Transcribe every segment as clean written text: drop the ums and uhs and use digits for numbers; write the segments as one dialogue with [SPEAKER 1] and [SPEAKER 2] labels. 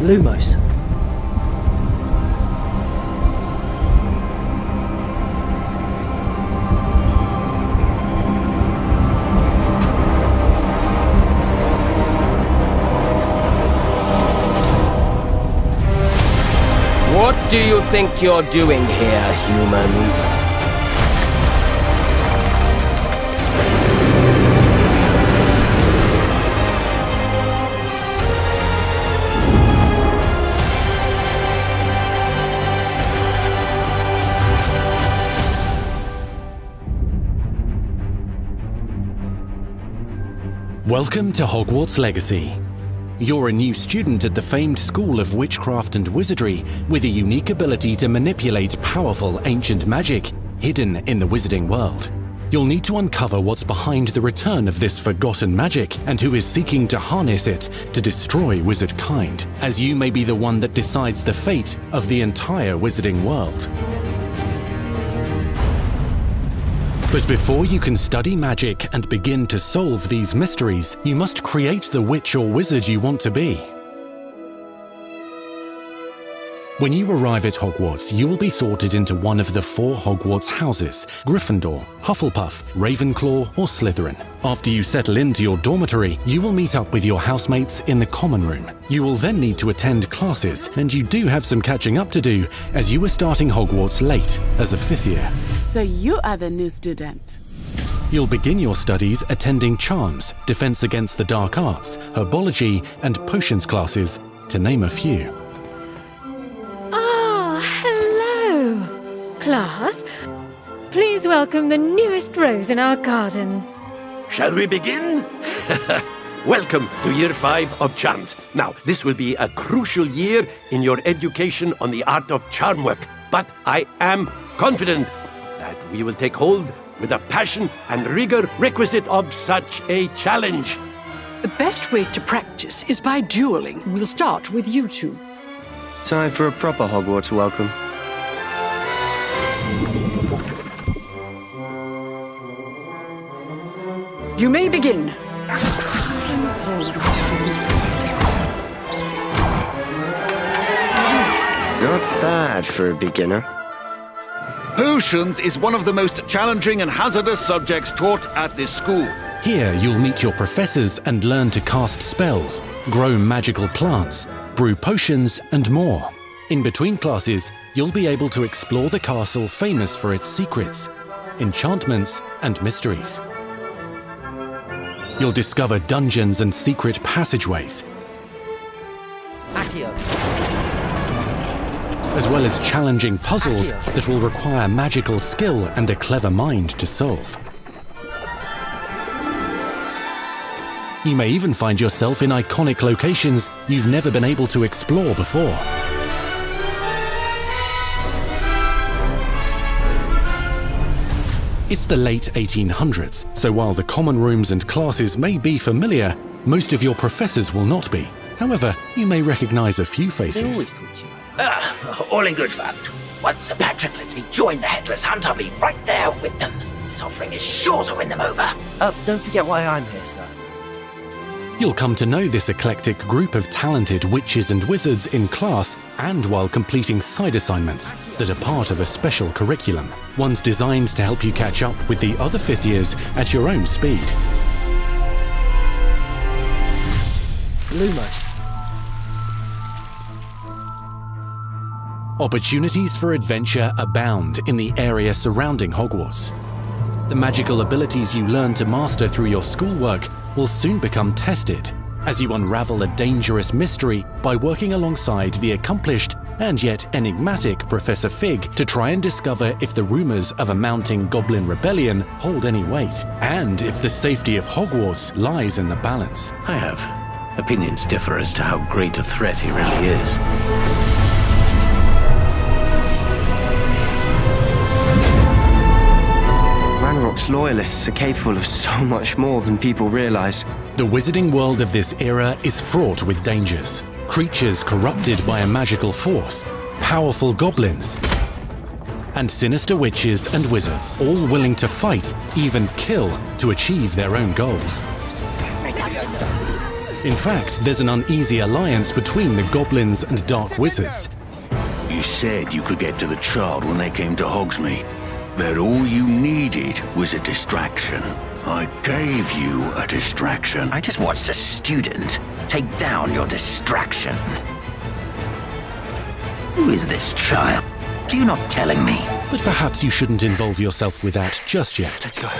[SPEAKER 1] Lumos.
[SPEAKER 2] What do you think you're doing here, humans?
[SPEAKER 3] Welcome to Hogwarts Legacy. You're a new student at the famed School of Witchcraft and Wizardry with a unique ability to manipulate powerful ancient magic hidden in the wizarding world. You'll need to uncover what's behind the return of this forgotten magic and who is seeking to harness it to destroy wizard kind, as you may be the one that decides the fate of the entire wizarding world. But before you can study magic and begin to solve these mysteries, you must create the witch or wizard you want to be. When you arrive at Hogwarts, you will be sorted into one of the 4 Hogwarts houses: Gryffindor, Hufflepuff, Ravenclaw, or Slytherin. After you settle into your dormitory, you will meet up with your housemates in the common room. You will then need to attend classes, and you do have some catching up to do, as you are starting Hogwarts late as a 5th year.
[SPEAKER 4] So you are the new student.
[SPEAKER 3] You'll begin your studies attending Charms, Defense Against the Dark Arts, Herbology, and Potions classes, to name a few.
[SPEAKER 5] Hello, class. Please welcome the newest rose in our garden.
[SPEAKER 6] Shall we begin? Welcome to Year 5 of Charms. Now, this will be a crucial year in your education on the art of charm work, but I am confident that we will take hold with the passion and rigor requisite of such a challenge.
[SPEAKER 7] The best way to practice is by dueling. We'll start with you two.
[SPEAKER 8] Time for a proper Hogwarts welcome.
[SPEAKER 7] You may begin.
[SPEAKER 8] Not bad for a beginner.
[SPEAKER 9] Potions is one of the most challenging and hazardous subjects taught at this school.
[SPEAKER 3] Here, you'll meet your professors and learn to cast spells, grow magical plants, brew potions, and more. In between classes, you'll be able to explore the castle famous for its secrets, enchantments, and mysteries. You'll discover dungeons and secret passageways, as well as challenging puzzles that will require magical skill and a clever mind to solve. You may even find yourself in iconic locations you've never been able to explore before. It's the late 1800s, so while the common rooms and classes may be familiar, most of your professors will not be. However, you may recognize a few faces.
[SPEAKER 10] All in good fun. Once Sir Patrick lets me join the Headless Hunt, I'll be right there with them. This offering is sure to win them over.
[SPEAKER 1] Don't forget why I'm here, sir.
[SPEAKER 3] You'll come to know this eclectic group of talented witches and wizards in class and while completing side assignments that are part of a special curriculum, ones designed to help you catch up with the other 5th years at your own speed.
[SPEAKER 1] Lumos.
[SPEAKER 3] Opportunities for adventure abound in the area surrounding Hogwarts. The magical abilities you learn to master through your schoolwork will soon become tested as you unravel a dangerous mystery by working alongside the accomplished and yet enigmatic Professor Fig to try and discover if the rumors of a mounting goblin rebellion hold any weight, and if the safety of Hogwarts lies in the balance.
[SPEAKER 11] I have. Opinions differ as to how great a threat he really is.
[SPEAKER 8] Ranrock's loyalists are capable of so much more than people realize.
[SPEAKER 3] The wizarding world of this era is fraught with dangers. Creatures corrupted by a magical force, powerful goblins, and sinister witches and wizards, all willing to fight, even kill, to achieve their own goals. In fact, there's an uneasy alliance between the goblins and dark wizards.
[SPEAKER 11] You said you could get to the child when they came to Hogsmeade. That all you needed was a distraction. I gave you a distraction.
[SPEAKER 10] I just watched a student take down your distraction. Who is this child? Are you not telling me?
[SPEAKER 3] But perhaps you shouldn't involve yourself with that just yet.
[SPEAKER 1] Let's go.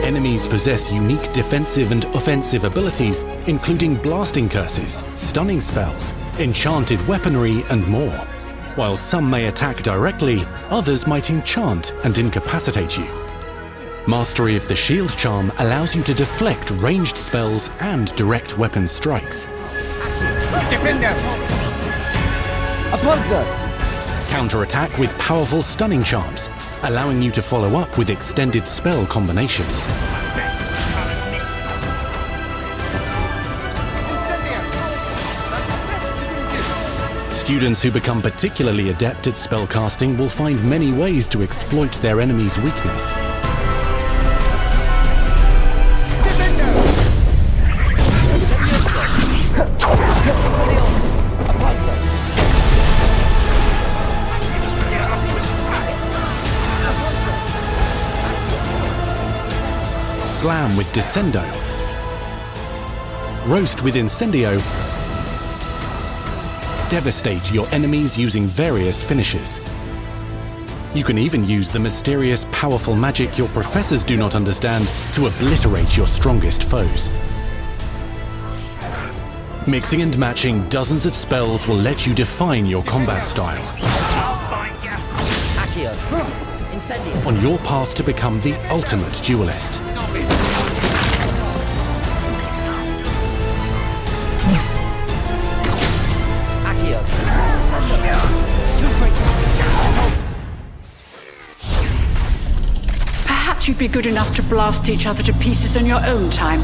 [SPEAKER 3] Enemies possess unique defensive and offensive abilities, including blasting curses, stunning spells, enchanted weaponry, and more. While some may attack directly, others might enchant and incapacitate you. Mastery of the shield charm allows you to deflect ranged spells and direct weapon strikes.
[SPEAKER 1] Defender! Apollo!
[SPEAKER 3] Counterattack with powerful stunning charms, allowing you to follow up with extended spell combinations. Students who become particularly adept at spellcasting will find many ways to exploit their enemy's weakness. Slam with Descendo, Roast with Incendio, devastate your enemies using various finishes. You can even use the mysterious, powerful magic your professors do not understand to obliterate your strongest foes. Mixing and matching dozens of spells will let you define your combat style. On your path to become the ultimate duelist.
[SPEAKER 7] Perhaps you'd be good enough to blast each other to pieces on your own time.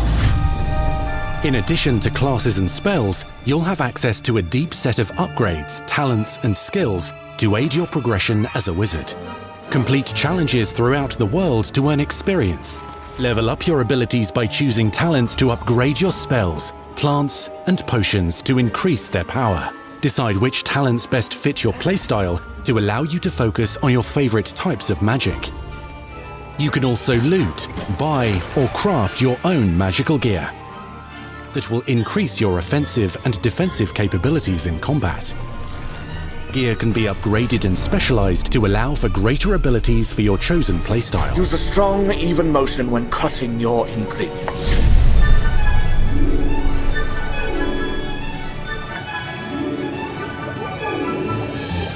[SPEAKER 3] In addition to classes and spells, you'll have access to a deep set of upgrades, talents, and skills to aid your progression as a wizard. Complete challenges throughout the world to earn experience. Level up your abilities by choosing talents to upgrade your spells, plants, and potions to increase their power. Decide which talents best fit your playstyle to allow you to focus on your favorite types of magic. You can also loot, buy, or craft your own magical gear that will increase your offensive and defensive capabilities in combat. Gear can be upgraded and specialized to allow for greater abilities for your chosen playstyle.
[SPEAKER 12] Use a strong, even motion when cutting your ingredients.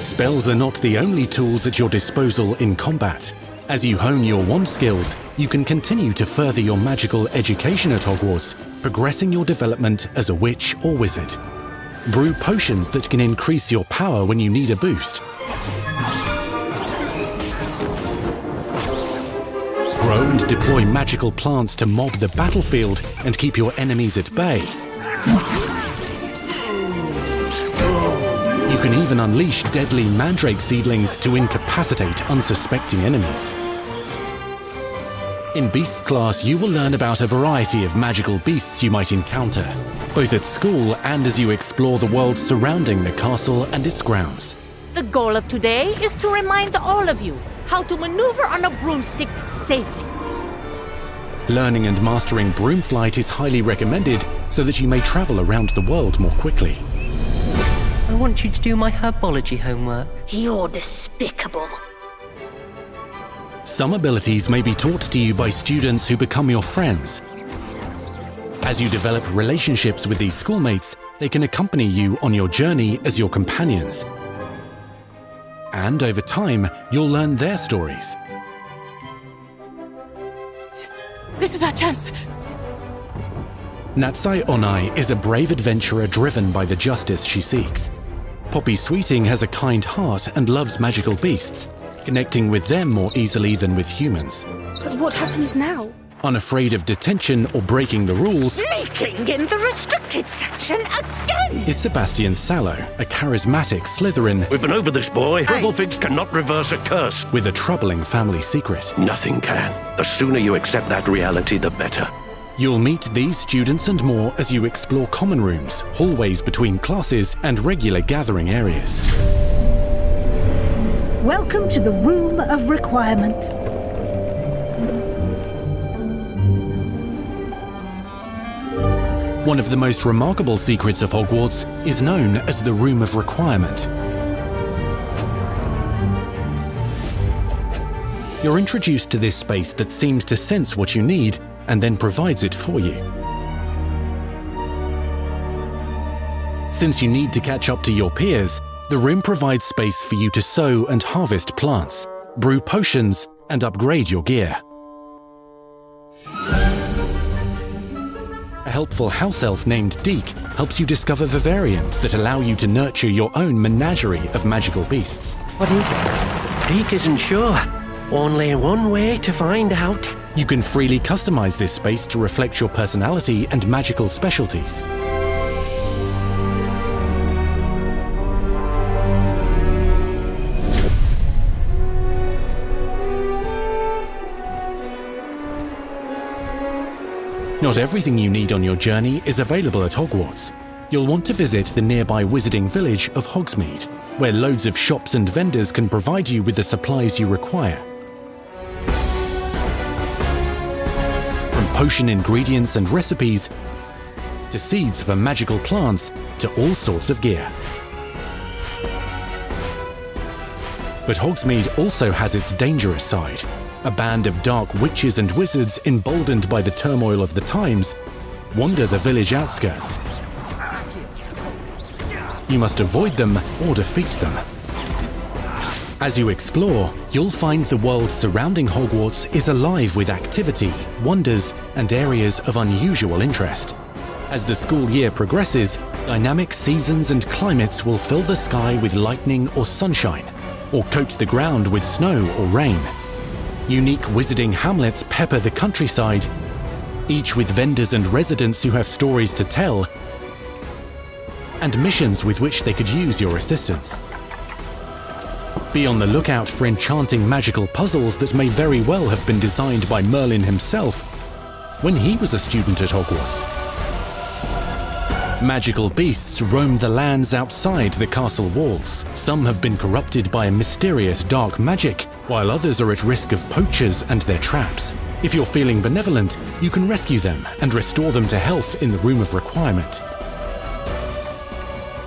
[SPEAKER 3] Spells are not the only tools at your disposal in combat. As you hone your wand skills, you can continue to further your magical education at Hogwarts, progressing your development as a witch or wizard. Brew potions that can increase your power when you need a boost. Grow and deploy magical plants to mob the battlefield and keep your enemies at bay. You can even unleash deadly mandrake seedlings to incapacitate unsuspecting enemies. In Beasts class, you will learn about a variety of magical beasts you might encounter, both at school and as you explore the world surrounding the castle and its grounds.
[SPEAKER 13] The goal of today is to remind all of you how to maneuver on a broomstick safely.
[SPEAKER 3] Learning and mastering broom flight is highly recommended so that you may travel around the world more quickly.
[SPEAKER 14] I want you to do my herbology homework.
[SPEAKER 5] You're despicable.
[SPEAKER 3] Some abilities may be taught to you by students who become your friends. As you develop relationships with these schoolmates, they can accompany you on your journey as your companions. And over time, you'll learn their stories.
[SPEAKER 4] This is our chance.
[SPEAKER 3] Natsai Onai is a brave adventurer driven by the justice she seeks. Poppy Sweeting has a kind heart and loves magical beasts, connecting with them more easily than with humans.
[SPEAKER 4] But what happens now?
[SPEAKER 3] Unafraid of detention or breaking the rules,
[SPEAKER 13] Sneaking in the restricted section again!
[SPEAKER 3] is Sebastian Sallow, a charismatic Slytherin
[SPEAKER 6] We've been over this, boy. Figs cannot reverse a curse.
[SPEAKER 3] with a troubling family secret.
[SPEAKER 6] Nothing can. The sooner you accept that reality, the better.
[SPEAKER 3] You'll meet these students and more as you explore common rooms, hallways between classes, and regular gathering areas.
[SPEAKER 15] Welcome to the Room of Requirement.
[SPEAKER 3] One of the most remarkable secrets of Hogwarts is known as the Room of Requirement. You're introduced to this space that seems to sense what you need and then provides it for you. Since you need to catch up to your peers, the room provides space for you to sow and harvest plants, brew potions, and upgrade your gear. A helpful house elf named Deke helps you discover vivariums that allow you to nurture your own menagerie of magical beasts.
[SPEAKER 14] What is it?
[SPEAKER 6] Deke isn't sure. Only one way to find out.
[SPEAKER 3] You can freely customize this space to reflect your personality and magical specialties. Not everything you need on your journey is available at Hogwarts. You'll want to visit the nearby wizarding village of Hogsmeade, where loads of shops and vendors can provide you with the supplies you require. From potion ingredients and recipes, to seeds for magical plants, to all sorts of gear. But Hogsmeade also has its dangerous side. A band of dark witches and wizards, emboldened by the turmoil of the times, wander the village outskirts. You must avoid them or defeat them. As you explore, you'll find the world surrounding Hogwarts is alive with activity, wonders, and areas of unusual interest. As the school year progresses, dynamic seasons and climates will fill the sky with lightning or sunshine, or coat the ground with snow or rain. Unique wizarding hamlets pepper the countryside, each with vendors and residents who have stories to tell, and missions with which they could use your assistance. Be on the lookout for enchanting magical puzzles that may very well have been designed by Merlin himself when he was a student at Hogwarts. Magical beasts roam the lands outside the castle walls. Some have been corrupted by a mysterious dark magic, while others are at risk of poachers and their traps. If you're feeling benevolent, you can rescue them and restore them to health in the Room of Requirement.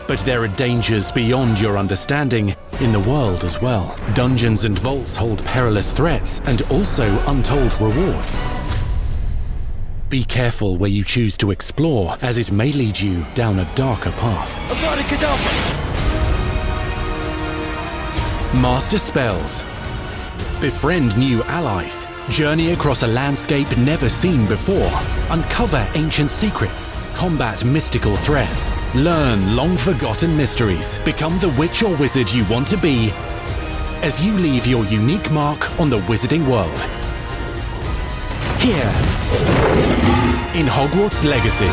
[SPEAKER 3] But there are dangers beyond your understanding in the world as well. Dungeons and vaults hold perilous threats and also untold rewards. Be careful where you choose to explore, as it may lead you down a darker path. Master spells. Befriend new allies. Journey across a landscape never seen before. Uncover ancient secrets. Combat mystical threats. Learn long-forgotten mysteries. Become the witch or wizard you want to be as you leave your unique mark on the wizarding world. Here, in Hogwarts Legacy.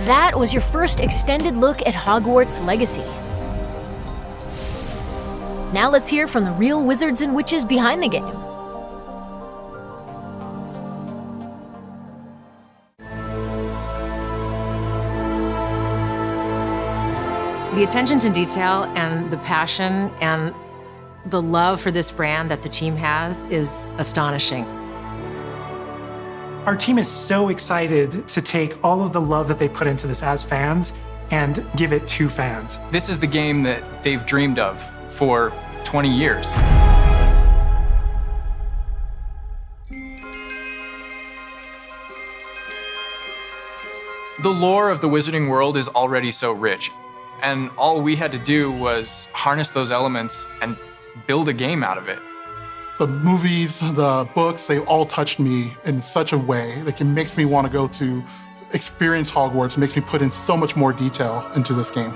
[SPEAKER 16] That was your first extended look at Hogwarts Legacy. Now let's hear from the real wizards and witches behind the game.
[SPEAKER 17] The attention to detail and the passion and the love for this brand that the team has is astonishing.
[SPEAKER 18] Our team is so excited to take all of the love that they put into this as fans and give it to fans.
[SPEAKER 19] This is the game that they've dreamed of for 20 years. The lore of the Wizarding World is already so rich, and all we had to do was harness those elements and build a game out of it.
[SPEAKER 20] The movies, the books, they all touched me in such a way. Like, it makes me want to go to experience Hogwarts. It makes me put in so much more detail into this game.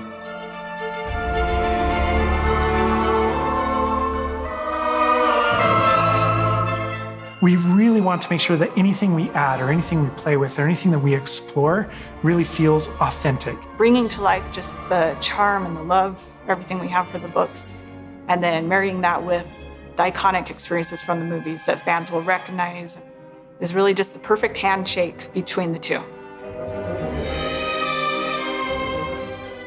[SPEAKER 18] We really want to make sure that anything we add or anything we play with or anything that we explore really feels authentic.
[SPEAKER 21] Bringing to life just the charm and the love, everything we have for the books, and then marrying that with the iconic experiences from the movies that fans will recognize is really just the perfect handshake between the two.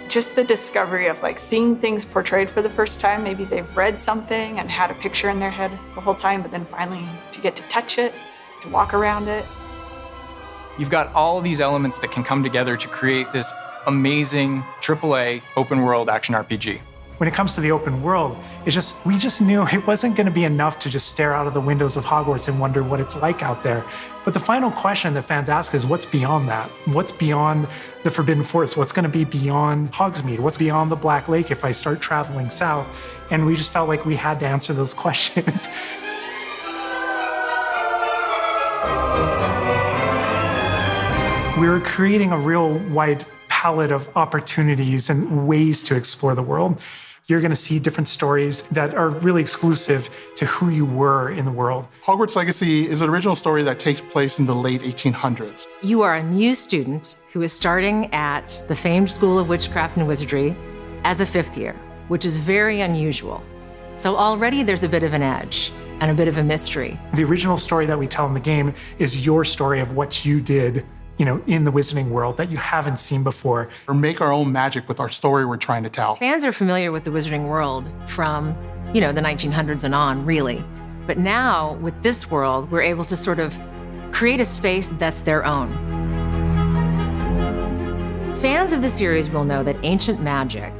[SPEAKER 21] Just the discovery of like seeing things portrayed for the first time. Maybe they've read something and had a picture in their head the whole time, but then finally to get to touch it, to walk around it.
[SPEAKER 19] You've got all these elements that can come together to create this amazing AAA open world action RPG.
[SPEAKER 18] When it comes to the open world, we just knew it wasn't going to be enough to just stare out of the windows of Hogwarts and wonder what it's like out there. But the final question that fans ask is, what's beyond that? What's beyond the Forbidden Forest? What's going to be beyond Hogsmeade? What's beyond the Black Lake if I start traveling south? And we just felt like we had to answer those questions. We were creating a real wide palette of opportunities and ways to explore the world. You're going to see different stories that are really exclusive to who you were in the world.
[SPEAKER 20] Hogwarts Legacy is an original story that takes place in the late 1800s.
[SPEAKER 17] You are a new student who is starting at the famed School of Witchcraft and Wizardry as a 5th year, which is very unusual. So already there's a bit of an edge and a bit of a mystery.
[SPEAKER 18] The original story that we tell in the game is your story of what you did, in the Wizarding World that you haven't seen before.
[SPEAKER 20] Or make our own magic with our story we're trying to tell.
[SPEAKER 17] Fans are familiar with the Wizarding World from, the 1900s and on, really. But now, with this world, we're able to sort of create a space that's their own. Fans of the series will know that ancient magic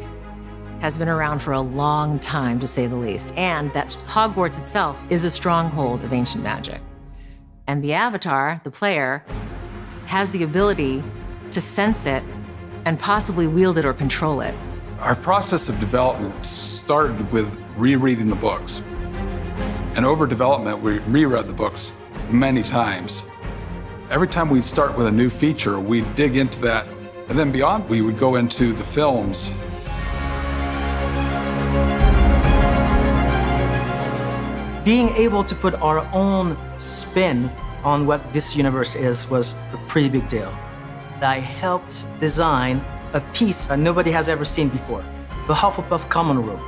[SPEAKER 17] has been around for a long time, to say the least, and that Hogwarts itself is a stronghold of ancient magic. And the Avatar, the player, has the ability to sense it and possibly wield it or control it.
[SPEAKER 22] Our process of development started with rereading the books. And over development, we reread the books many times. Every time we'd start with a new feature, we'd dig into that. And then beyond, we would go into the films.
[SPEAKER 23] Being able to put our own spin on what this universe is was a pretty big deal. I helped design a piece that nobody has ever seen before, the Hufflepuff common room.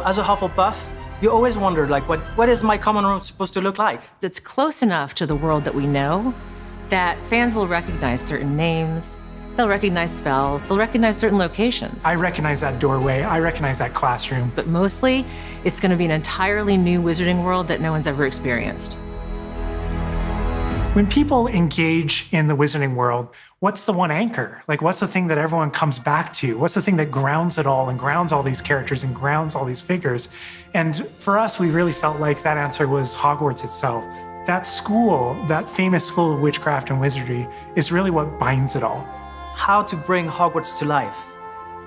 [SPEAKER 23] As a Hufflepuff, you always wondered, what is my common room supposed to look like?
[SPEAKER 17] It's close enough to the world that we know that fans will recognize certain names, they'll recognize spells, they'll recognize certain locations.
[SPEAKER 18] I recognize that doorway, I recognize that classroom.
[SPEAKER 17] But mostly, it's going to be an entirely new Wizarding World that no one's ever experienced.
[SPEAKER 18] When people engage in the Wizarding World, what's the one anchor? What's the thing that everyone comes back to? What's the thing that grounds it all and grounds all these characters and grounds all these figures? And for us, we really felt like that answer was Hogwarts itself. That school, that famous School of Witchcraft and Wizardry, is really what binds it all.
[SPEAKER 23] How to bring Hogwarts to life.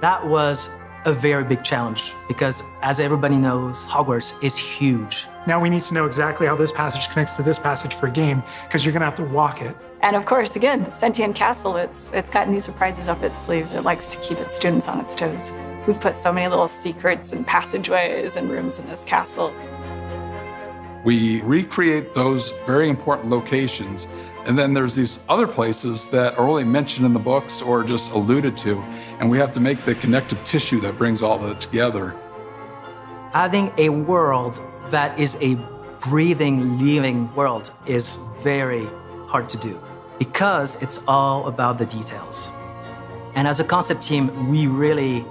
[SPEAKER 23] That was a very big challenge because, as everybody knows, Hogwarts is huge.
[SPEAKER 18] Now we need to know exactly how this passage connects to this passage for a game, because you're going to have to walk it.
[SPEAKER 21] And of course, again, the Sentient Castle, it's got new surprises up its sleeves. It likes to keep its students on its toes. We've put so many little secrets and passageways and rooms in this castle.
[SPEAKER 22] We recreate those very important locations, and then there's these other places that are only mentioned in the books or just alluded to, and we have to make the connective tissue that brings all of it together.
[SPEAKER 23] Having a world that is a breathing, living world is very hard to do because it's all about the details. And as a concept team, we really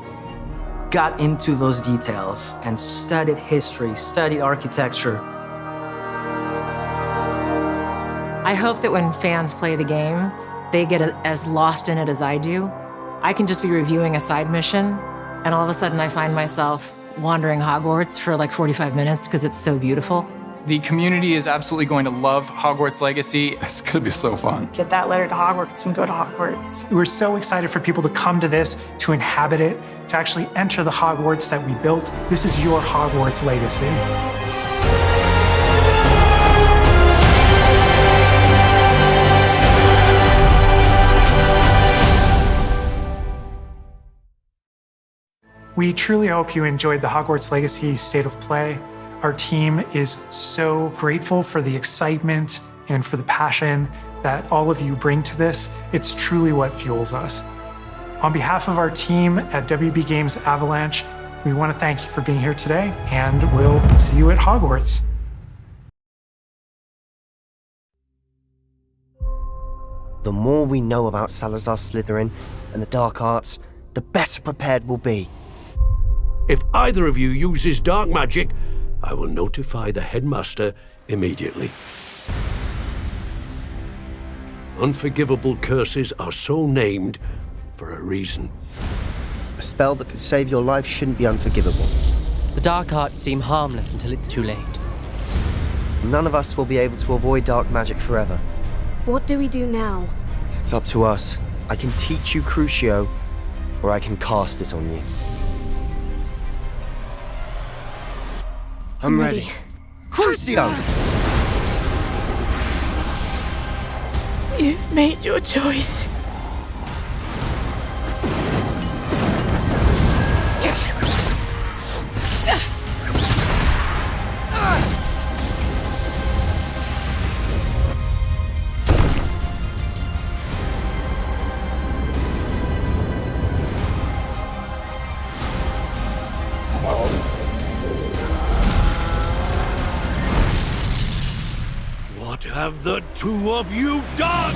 [SPEAKER 23] got into those details and studied history, studied architecture.
[SPEAKER 17] I hope that when fans play the game, they get as lost in it as I do. I can just be reviewing a side mission, and all of a sudden I find myself wandering Hogwarts for like 45 minutes because it's so beautiful.
[SPEAKER 19] The community is absolutely going to love Hogwarts Legacy.
[SPEAKER 22] It's going to be so fun.
[SPEAKER 21] Get that letter to Hogwarts and go to Hogwarts.
[SPEAKER 18] We're so excited for people to come to this, to inhabit it, to actually enter the Hogwarts that we built. This is your Hogwarts legacy. We truly hope you enjoyed the Hogwarts Legacy State of Play. Our team is so grateful for the excitement and for the passion that all of you bring to this. It's truly what fuels us. On behalf of our team at WB Games Avalanche, we want to thank you for being here today, and we'll see you at Hogwarts.
[SPEAKER 2] The more we know about Salazar Slytherin and the dark arts, the better prepared we'll be.
[SPEAKER 6] If either of you uses dark magic, I will notify the headmaster immediately. Unforgivable curses are so named for a reason.
[SPEAKER 2] A spell that could save your life shouldn't be unforgivable.
[SPEAKER 14] The dark arts seem harmless until it's too late.
[SPEAKER 2] None of us will be able to avoid dark magic forever.
[SPEAKER 4] What do we do now?
[SPEAKER 2] It's up to us. I can teach you Crucio, or I can cast it on you. I'm ready. Crucio!
[SPEAKER 4] You've made your choice.
[SPEAKER 6] What have the two of you done?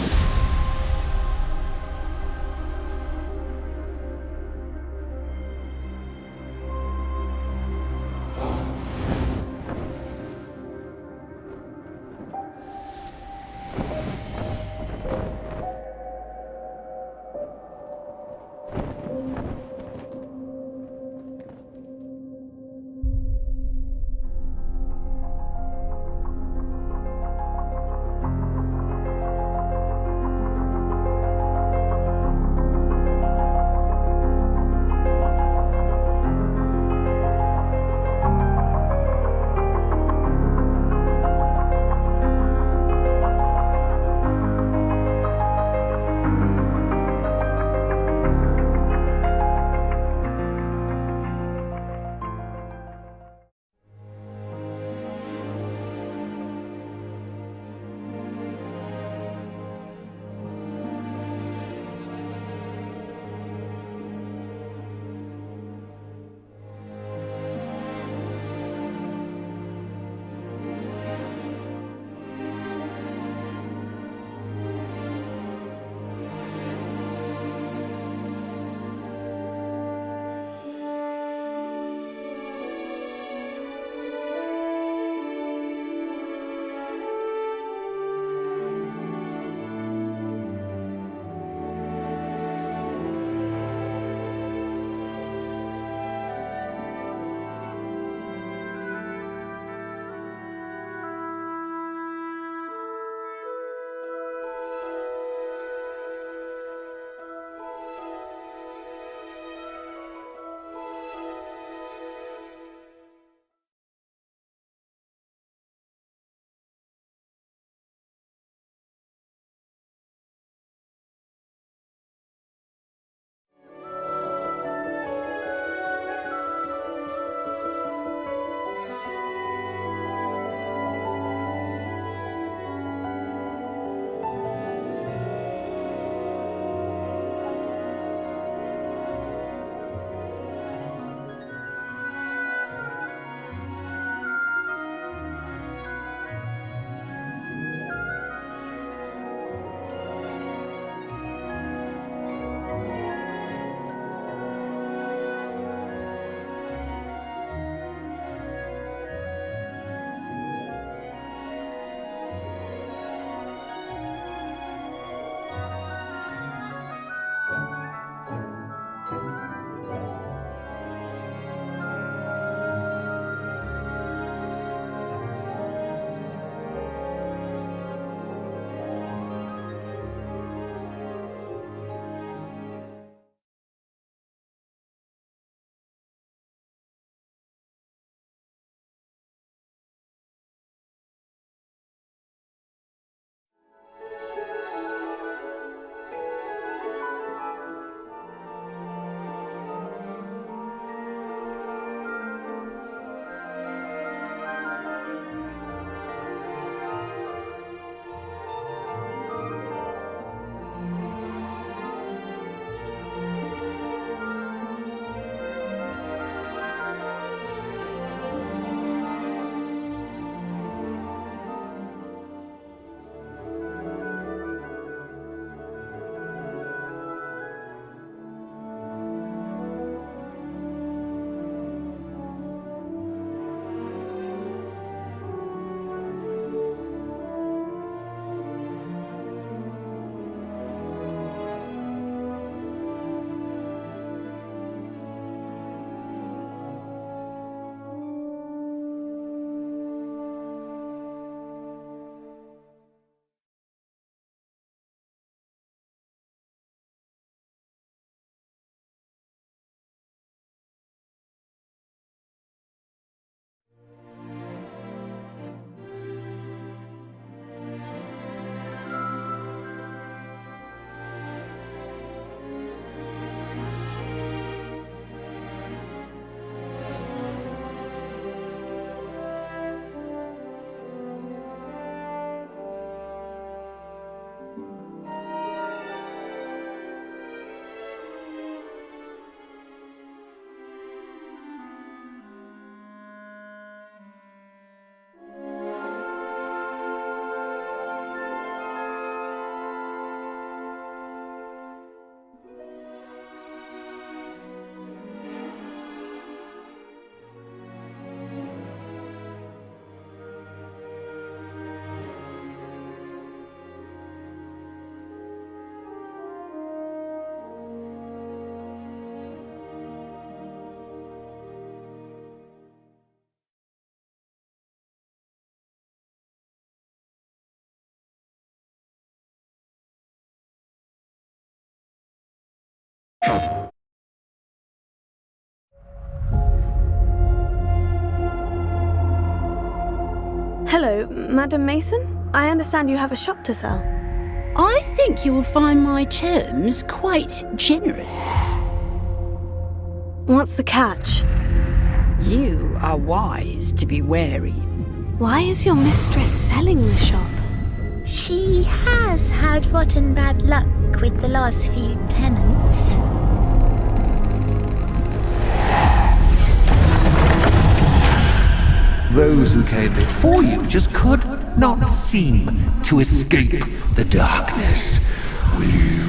[SPEAKER 4] Hello, Madam Mason? I understand you have a shop to sell.
[SPEAKER 15] I think you will find my terms quite generous.
[SPEAKER 4] What's the catch?
[SPEAKER 7] You are wise to be wary.
[SPEAKER 4] Why is your mistress selling the shop?
[SPEAKER 8] She has had rotten bad luck with the last few tenants.
[SPEAKER 9] Those who came before you just could not seem to escape the darkness. Will you?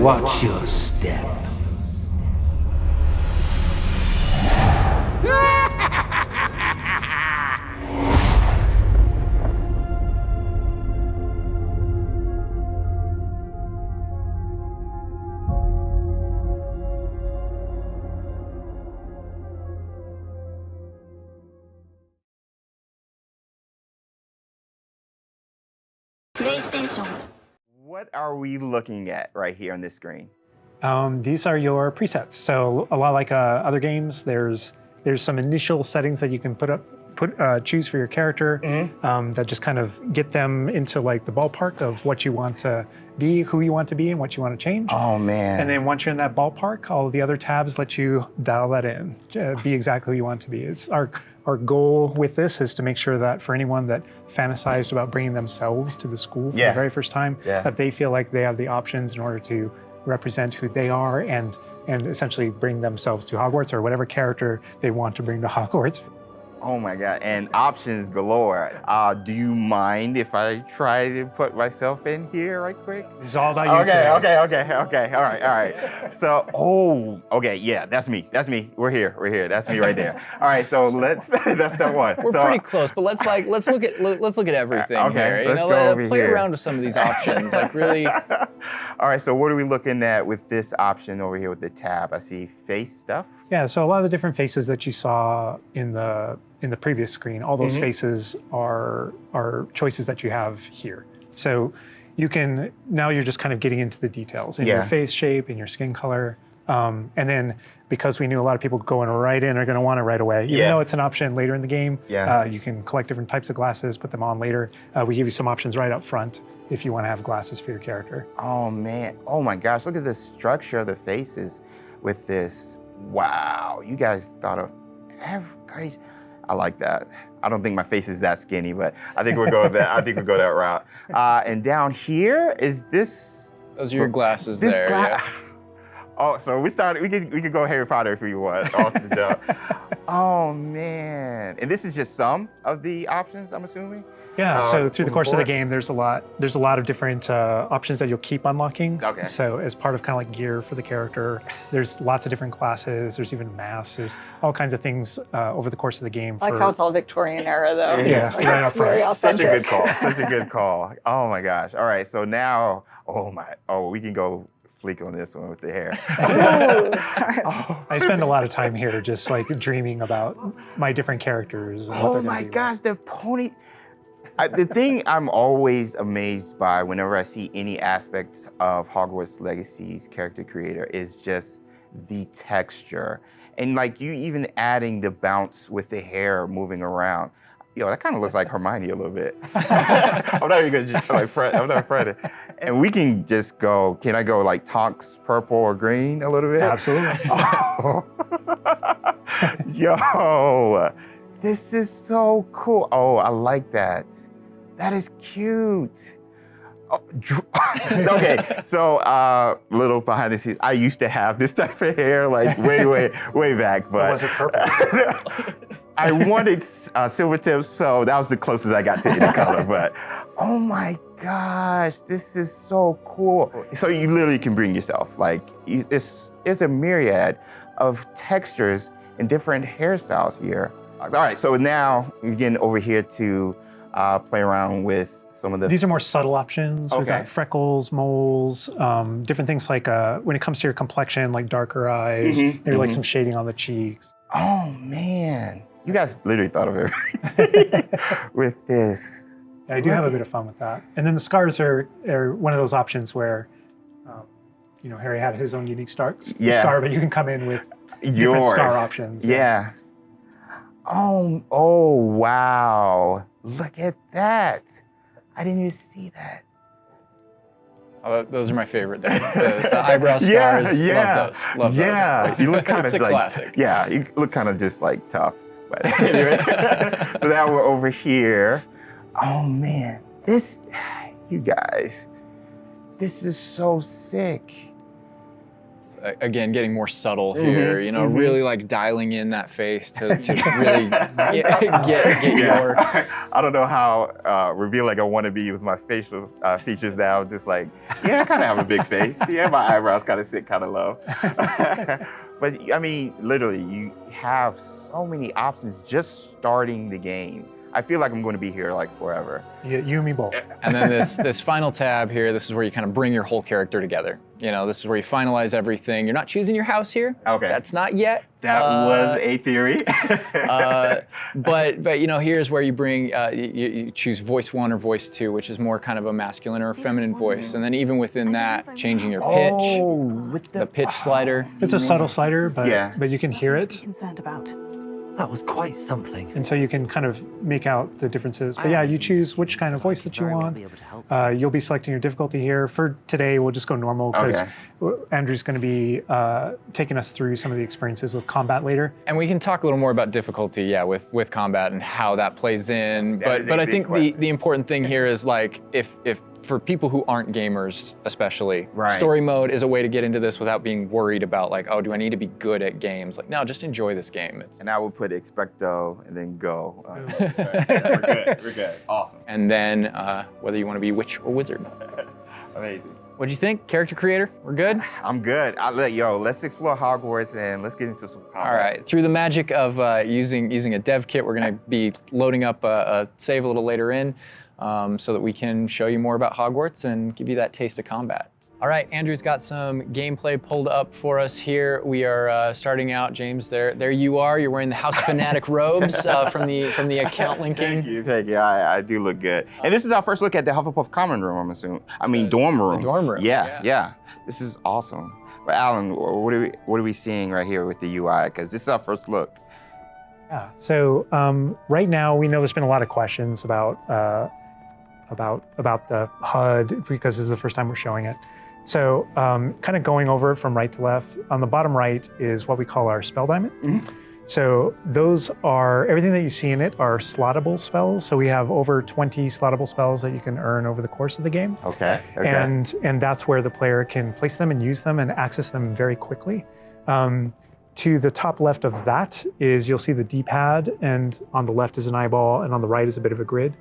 [SPEAKER 9] Watch your step.
[SPEAKER 11] PlayStation. What are we looking at right here on this screen?
[SPEAKER 18] These are your presets. So a lot like other games, there's some initial settings that you can choose for your character that just kind of get them into like the ballpark of what you want to be, who you want to be, and what you want to change.
[SPEAKER 11] Oh man!
[SPEAKER 18] And then once you're in that ballpark, all the other tabs let you dial that in, be exactly who you want to be. It's our goal with this is to make sure that for anyone that fantasized about bringing themselves to the school for the very first time, that they feel like they have the options in order to represent who they are and essentially bring themselves to Hogwarts or whatever character they want to bring to Hogwarts.
[SPEAKER 11] Oh my God, and options galore. Do you mind if I try to put myself in here right quick?
[SPEAKER 18] It's all about you
[SPEAKER 11] today. Okay, all right. So, okay, yeah, that's me. We're here, that's me right there. All right, so that's step one.
[SPEAKER 19] We're pretty close, but let's look at everything here. You know, play around with some of these options, like really.
[SPEAKER 11] All right, so what are we looking at with this option over here with the tab? I see face stuff.
[SPEAKER 18] Yeah, so a lot of the different faces that you saw in the previous screen, all those faces are choices that you have here. So you can, now you're just kind of getting into the details in your face shape, in your skin color. And then because we knew a lot of people going right in are going to want it right away, even though it's an option later in the game, you can collect different types of glasses, put them on later. We give you some options right up front if you want to have glasses for your character.
[SPEAKER 11] Oh man, oh my gosh, look at the structure of the faces with this. Wow, you guys thought of every crazy. I like that. I don't think my face is that skinny, but I think we'll go with that. I think we'll go that route. And down here is this.
[SPEAKER 19] Those are your glasses there. Yeah.
[SPEAKER 11] Oh, so we could go Harry Potter if we want. Off the jump. Oh man, and this is just some of the options, I'm assuming.
[SPEAKER 18] Yeah, so through the course of the game, there's a lot of different options that you'll keep unlocking.
[SPEAKER 11] Okay.
[SPEAKER 18] So as part of kind of like gear for the character, there's lots of different classes, there's even masks, there's all kinds of things over the course of the game.
[SPEAKER 21] I like how it's all Victorian era though.
[SPEAKER 18] Yeah,
[SPEAKER 21] like, right up front.
[SPEAKER 11] Such a good call. Oh my gosh. All right, so now, we can go fleek on this one with the hair.
[SPEAKER 18] I spend a lot of time here just like dreaming about my different characters. And what they're
[SPEAKER 11] my
[SPEAKER 18] be
[SPEAKER 11] gosh, the pony. The thing I'm always amazed by whenever I see any aspects of Hogwarts Legacy's character creator is just the texture. And like you even adding the bounce with the hair moving around. Yo, that kind of looks like Hermione a little bit. I'm not even gonna just like fret. I'm not fretting. And we can just go, can I go like Tonks purple or green a little bit?
[SPEAKER 18] Absolutely.
[SPEAKER 11] Yo, this is so cool. Oh, I like that. That is cute. Oh, okay, so little behind the scenes. I used to have this type of hair like way back, but
[SPEAKER 18] was it purple?
[SPEAKER 11] I wanted silver tips, so that was the closest I got to any color. But oh my gosh, this is so cool. So you literally can bring yourself. Like it's a myriad of textures and different hairstyles here. All right, so now we're getting over here to play around with some of the...
[SPEAKER 18] These are more subtle options. We've got freckles, moles, different things like when it comes to your complexion, like darker eyes, maybe like some shading on the cheeks.
[SPEAKER 11] Oh man, you guys literally thought of everything with this.
[SPEAKER 18] Yeah, I do have a bit of fun with that. And then the scars are one of those options where, you know, Harry had his own unique scar, but you can come in with different scar options.
[SPEAKER 11] Yeah. Oh wow! Look at that. I didn't even see that.
[SPEAKER 19] Oh, those are my favorite. The eyebrow scars. Love those.
[SPEAKER 11] Yeah, you look kind of
[SPEAKER 19] like,
[SPEAKER 11] like
[SPEAKER 19] classic.
[SPEAKER 11] Yeah, you look kind of just like tough. But anyway, so now we're over here. Oh man, you guys, this is so sick.
[SPEAKER 19] Again, getting more subtle here, you know, really like dialing in that face to really get your...
[SPEAKER 11] I don't know how revealing I want to be with my facial features now. Just like, yeah, I kind of have a big face. Yeah, my eyebrows kind of sit kind of low. But I mean, literally, you have so many options just starting the game. I feel like I'm going to be here like forever.
[SPEAKER 18] Yeah, you and me both.
[SPEAKER 19] And then this final tab here, this is where you kind of bring your whole character together. You know, this is where you finalize everything. You're not choosing your house here.
[SPEAKER 11] Okay.
[SPEAKER 19] That's not yet.
[SPEAKER 11] That was a theory.
[SPEAKER 19] but you know, here's where you bring, you choose voice 1 or voice 2, which is more kind of a masculine or a feminine voice. And then even within that, changing your pitch, the pitch slider.
[SPEAKER 18] It's a subtle slider, but you can hear it.
[SPEAKER 1] Concerned about.
[SPEAKER 10] That was quite something.
[SPEAKER 18] And so you can kind of make out the differences. But yeah, you choose which kind of voice that you want. You'll be selecting your difficulty here. For today, we'll just go normal because Andrew's going to be taking us through some of the experiences with combat later.
[SPEAKER 19] And we can talk a little more about difficulty, with combat and how that plays in. But I think the important thing here is like, if for people who aren't gamers especially, story mode is a way to get into this without being worried about like, oh, do I need to be good at games? Like, no, just enjoy this game.
[SPEAKER 11] And I will put ExpectoGO and then go. We're good, awesome.
[SPEAKER 19] And then whether you want to be witch or wizard.
[SPEAKER 11] Amazing.
[SPEAKER 19] What'd you think, character creator? We're good?
[SPEAKER 11] I'm good. Let's explore Hogwarts and let's get into some combat.
[SPEAKER 19] All right, through the magic of using a dev kit, we're gonna be loading up a save a little later in. So that we can show you more about Hogwarts and give you that taste of combat. All right, Andrew's got some gameplay pulled up for us here. We are starting out, James, there you are. You're wearing the House Fanatic robes from the account linking.
[SPEAKER 11] Thank you. I do look good. And this is our first look at the Hufflepuff common room, I'm assuming. Dorm room.
[SPEAKER 19] The dorm room.
[SPEAKER 11] Yeah. This is awesome. But Alan, what are we seeing right here with the UI? Because this is our first look.
[SPEAKER 18] Yeah, so right now we know there's been a lot of questions about the HUD because this is the first time we're showing it. So kind of going over it from right to left, on the bottom right is what we call our spell diamond. So those are, everything that you see in it are slottable spells. So we have over 20 slottable spells that you can earn over the course of the game.
[SPEAKER 11] Okay.
[SPEAKER 18] And that's where the player can place them and use them and access them very quickly. To the top left of that is, you'll see the D-pad, and on the left is an eyeball, and on the right is a bit of a grid.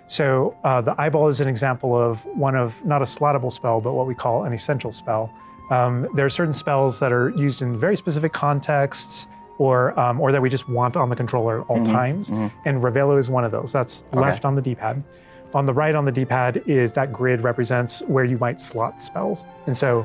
[SPEAKER 18] So the eyeball is an example of not a slottable spell, but what we call an essential spell. There are certain spells that are used in very specific contexts, or that we just want on the controller at all times. And Revelo is one of those. That's left on the D-pad. On the right on the D-pad is that grid represents where you might slot spells. And so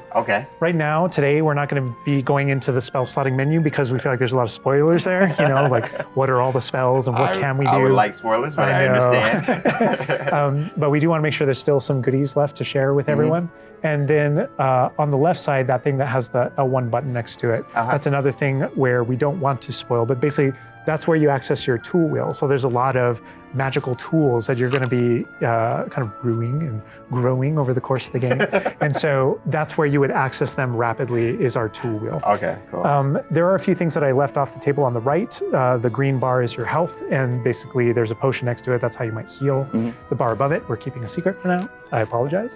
[SPEAKER 18] right now, today, we're not going to be going into the spell slotting menu because we feel like there's a lot of spoilers there, like what are all the spells and what can we do?
[SPEAKER 11] I would like spoilers, but I understand.
[SPEAKER 18] But we do want to make sure there's still some goodies left to share with everyone. And then on the left side, that thing that has the L1 button next to it, that's another thing where we don't want to spoil, but basically that's where you access your tool wheel. So there's a lot of magical tools that you're going to be kind of brewing and growing over the course of the game. And so that's where you would access them rapidly, is our tool wheel.
[SPEAKER 11] Okay, cool.
[SPEAKER 18] There are a few things that I left off the table on the right. The green bar is your health, and basically there's a potion next to it. That's how you might heal. The bar above it, we're keeping a secret for now. I apologize.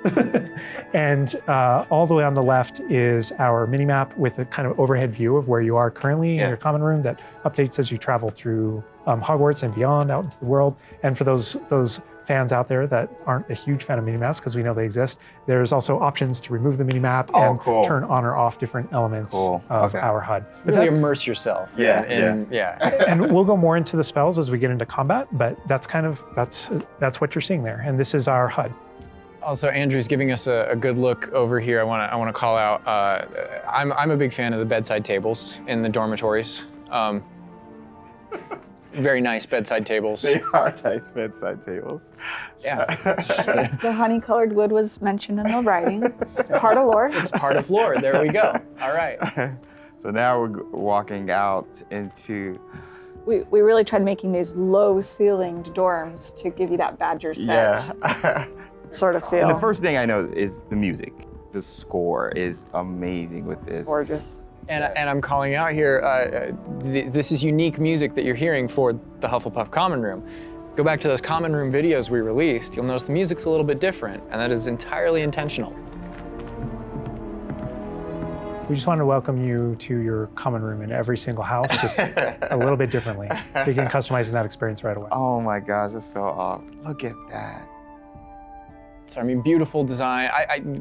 [SPEAKER 18] And all the way on the left is our mini-map with a kind of overhead view of where you are currently in your common room that updates as you travel through Hogwarts and beyond out into the world. And for those fans out there that aren't a huge fan of minimaps, because we know they exist, there's also options to remove the minimap and turn on or off different elements of our HUD.
[SPEAKER 19] Really immerse yourself.
[SPEAKER 18] And we'll go more into the spells as we get into combat, but that's what you're seeing there. And this is our HUD.
[SPEAKER 19] Also, Andrew's giving us a good look over here. I want to call out. I'm a big fan of the bedside tables in the dormitories. Very nice bedside tables.
[SPEAKER 11] They are nice bedside tables.
[SPEAKER 19] Yeah.
[SPEAKER 21] The honey-colored wood was mentioned in the writing. It's part of lore.
[SPEAKER 19] It's part of lore. There we go. All right.
[SPEAKER 11] So now we're walking out into.
[SPEAKER 21] We really tried making these low-ceilinged dorms to give you that Badger set sort of feel.
[SPEAKER 11] And the first thing I know is the music. The score is amazing with this.
[SPEAKER 21] Gorgeous.
[SPEAKER 19] And I'm calling out here, this is unique music that you're hearing for the Hufflepuff Common Room. Go back to those Common Room videos we released, you'll notice the music's a little bit different, and that is entirely intentional.
[SPEAKER 18] We just want to welcome you to your common room in every single house, just a little bit differently. We can customize that experience right away.
[SPEAKER 11] Oh my gosh, that's so awesome. Look at that.
[SPEAKER 19] So I mean, beautiful design.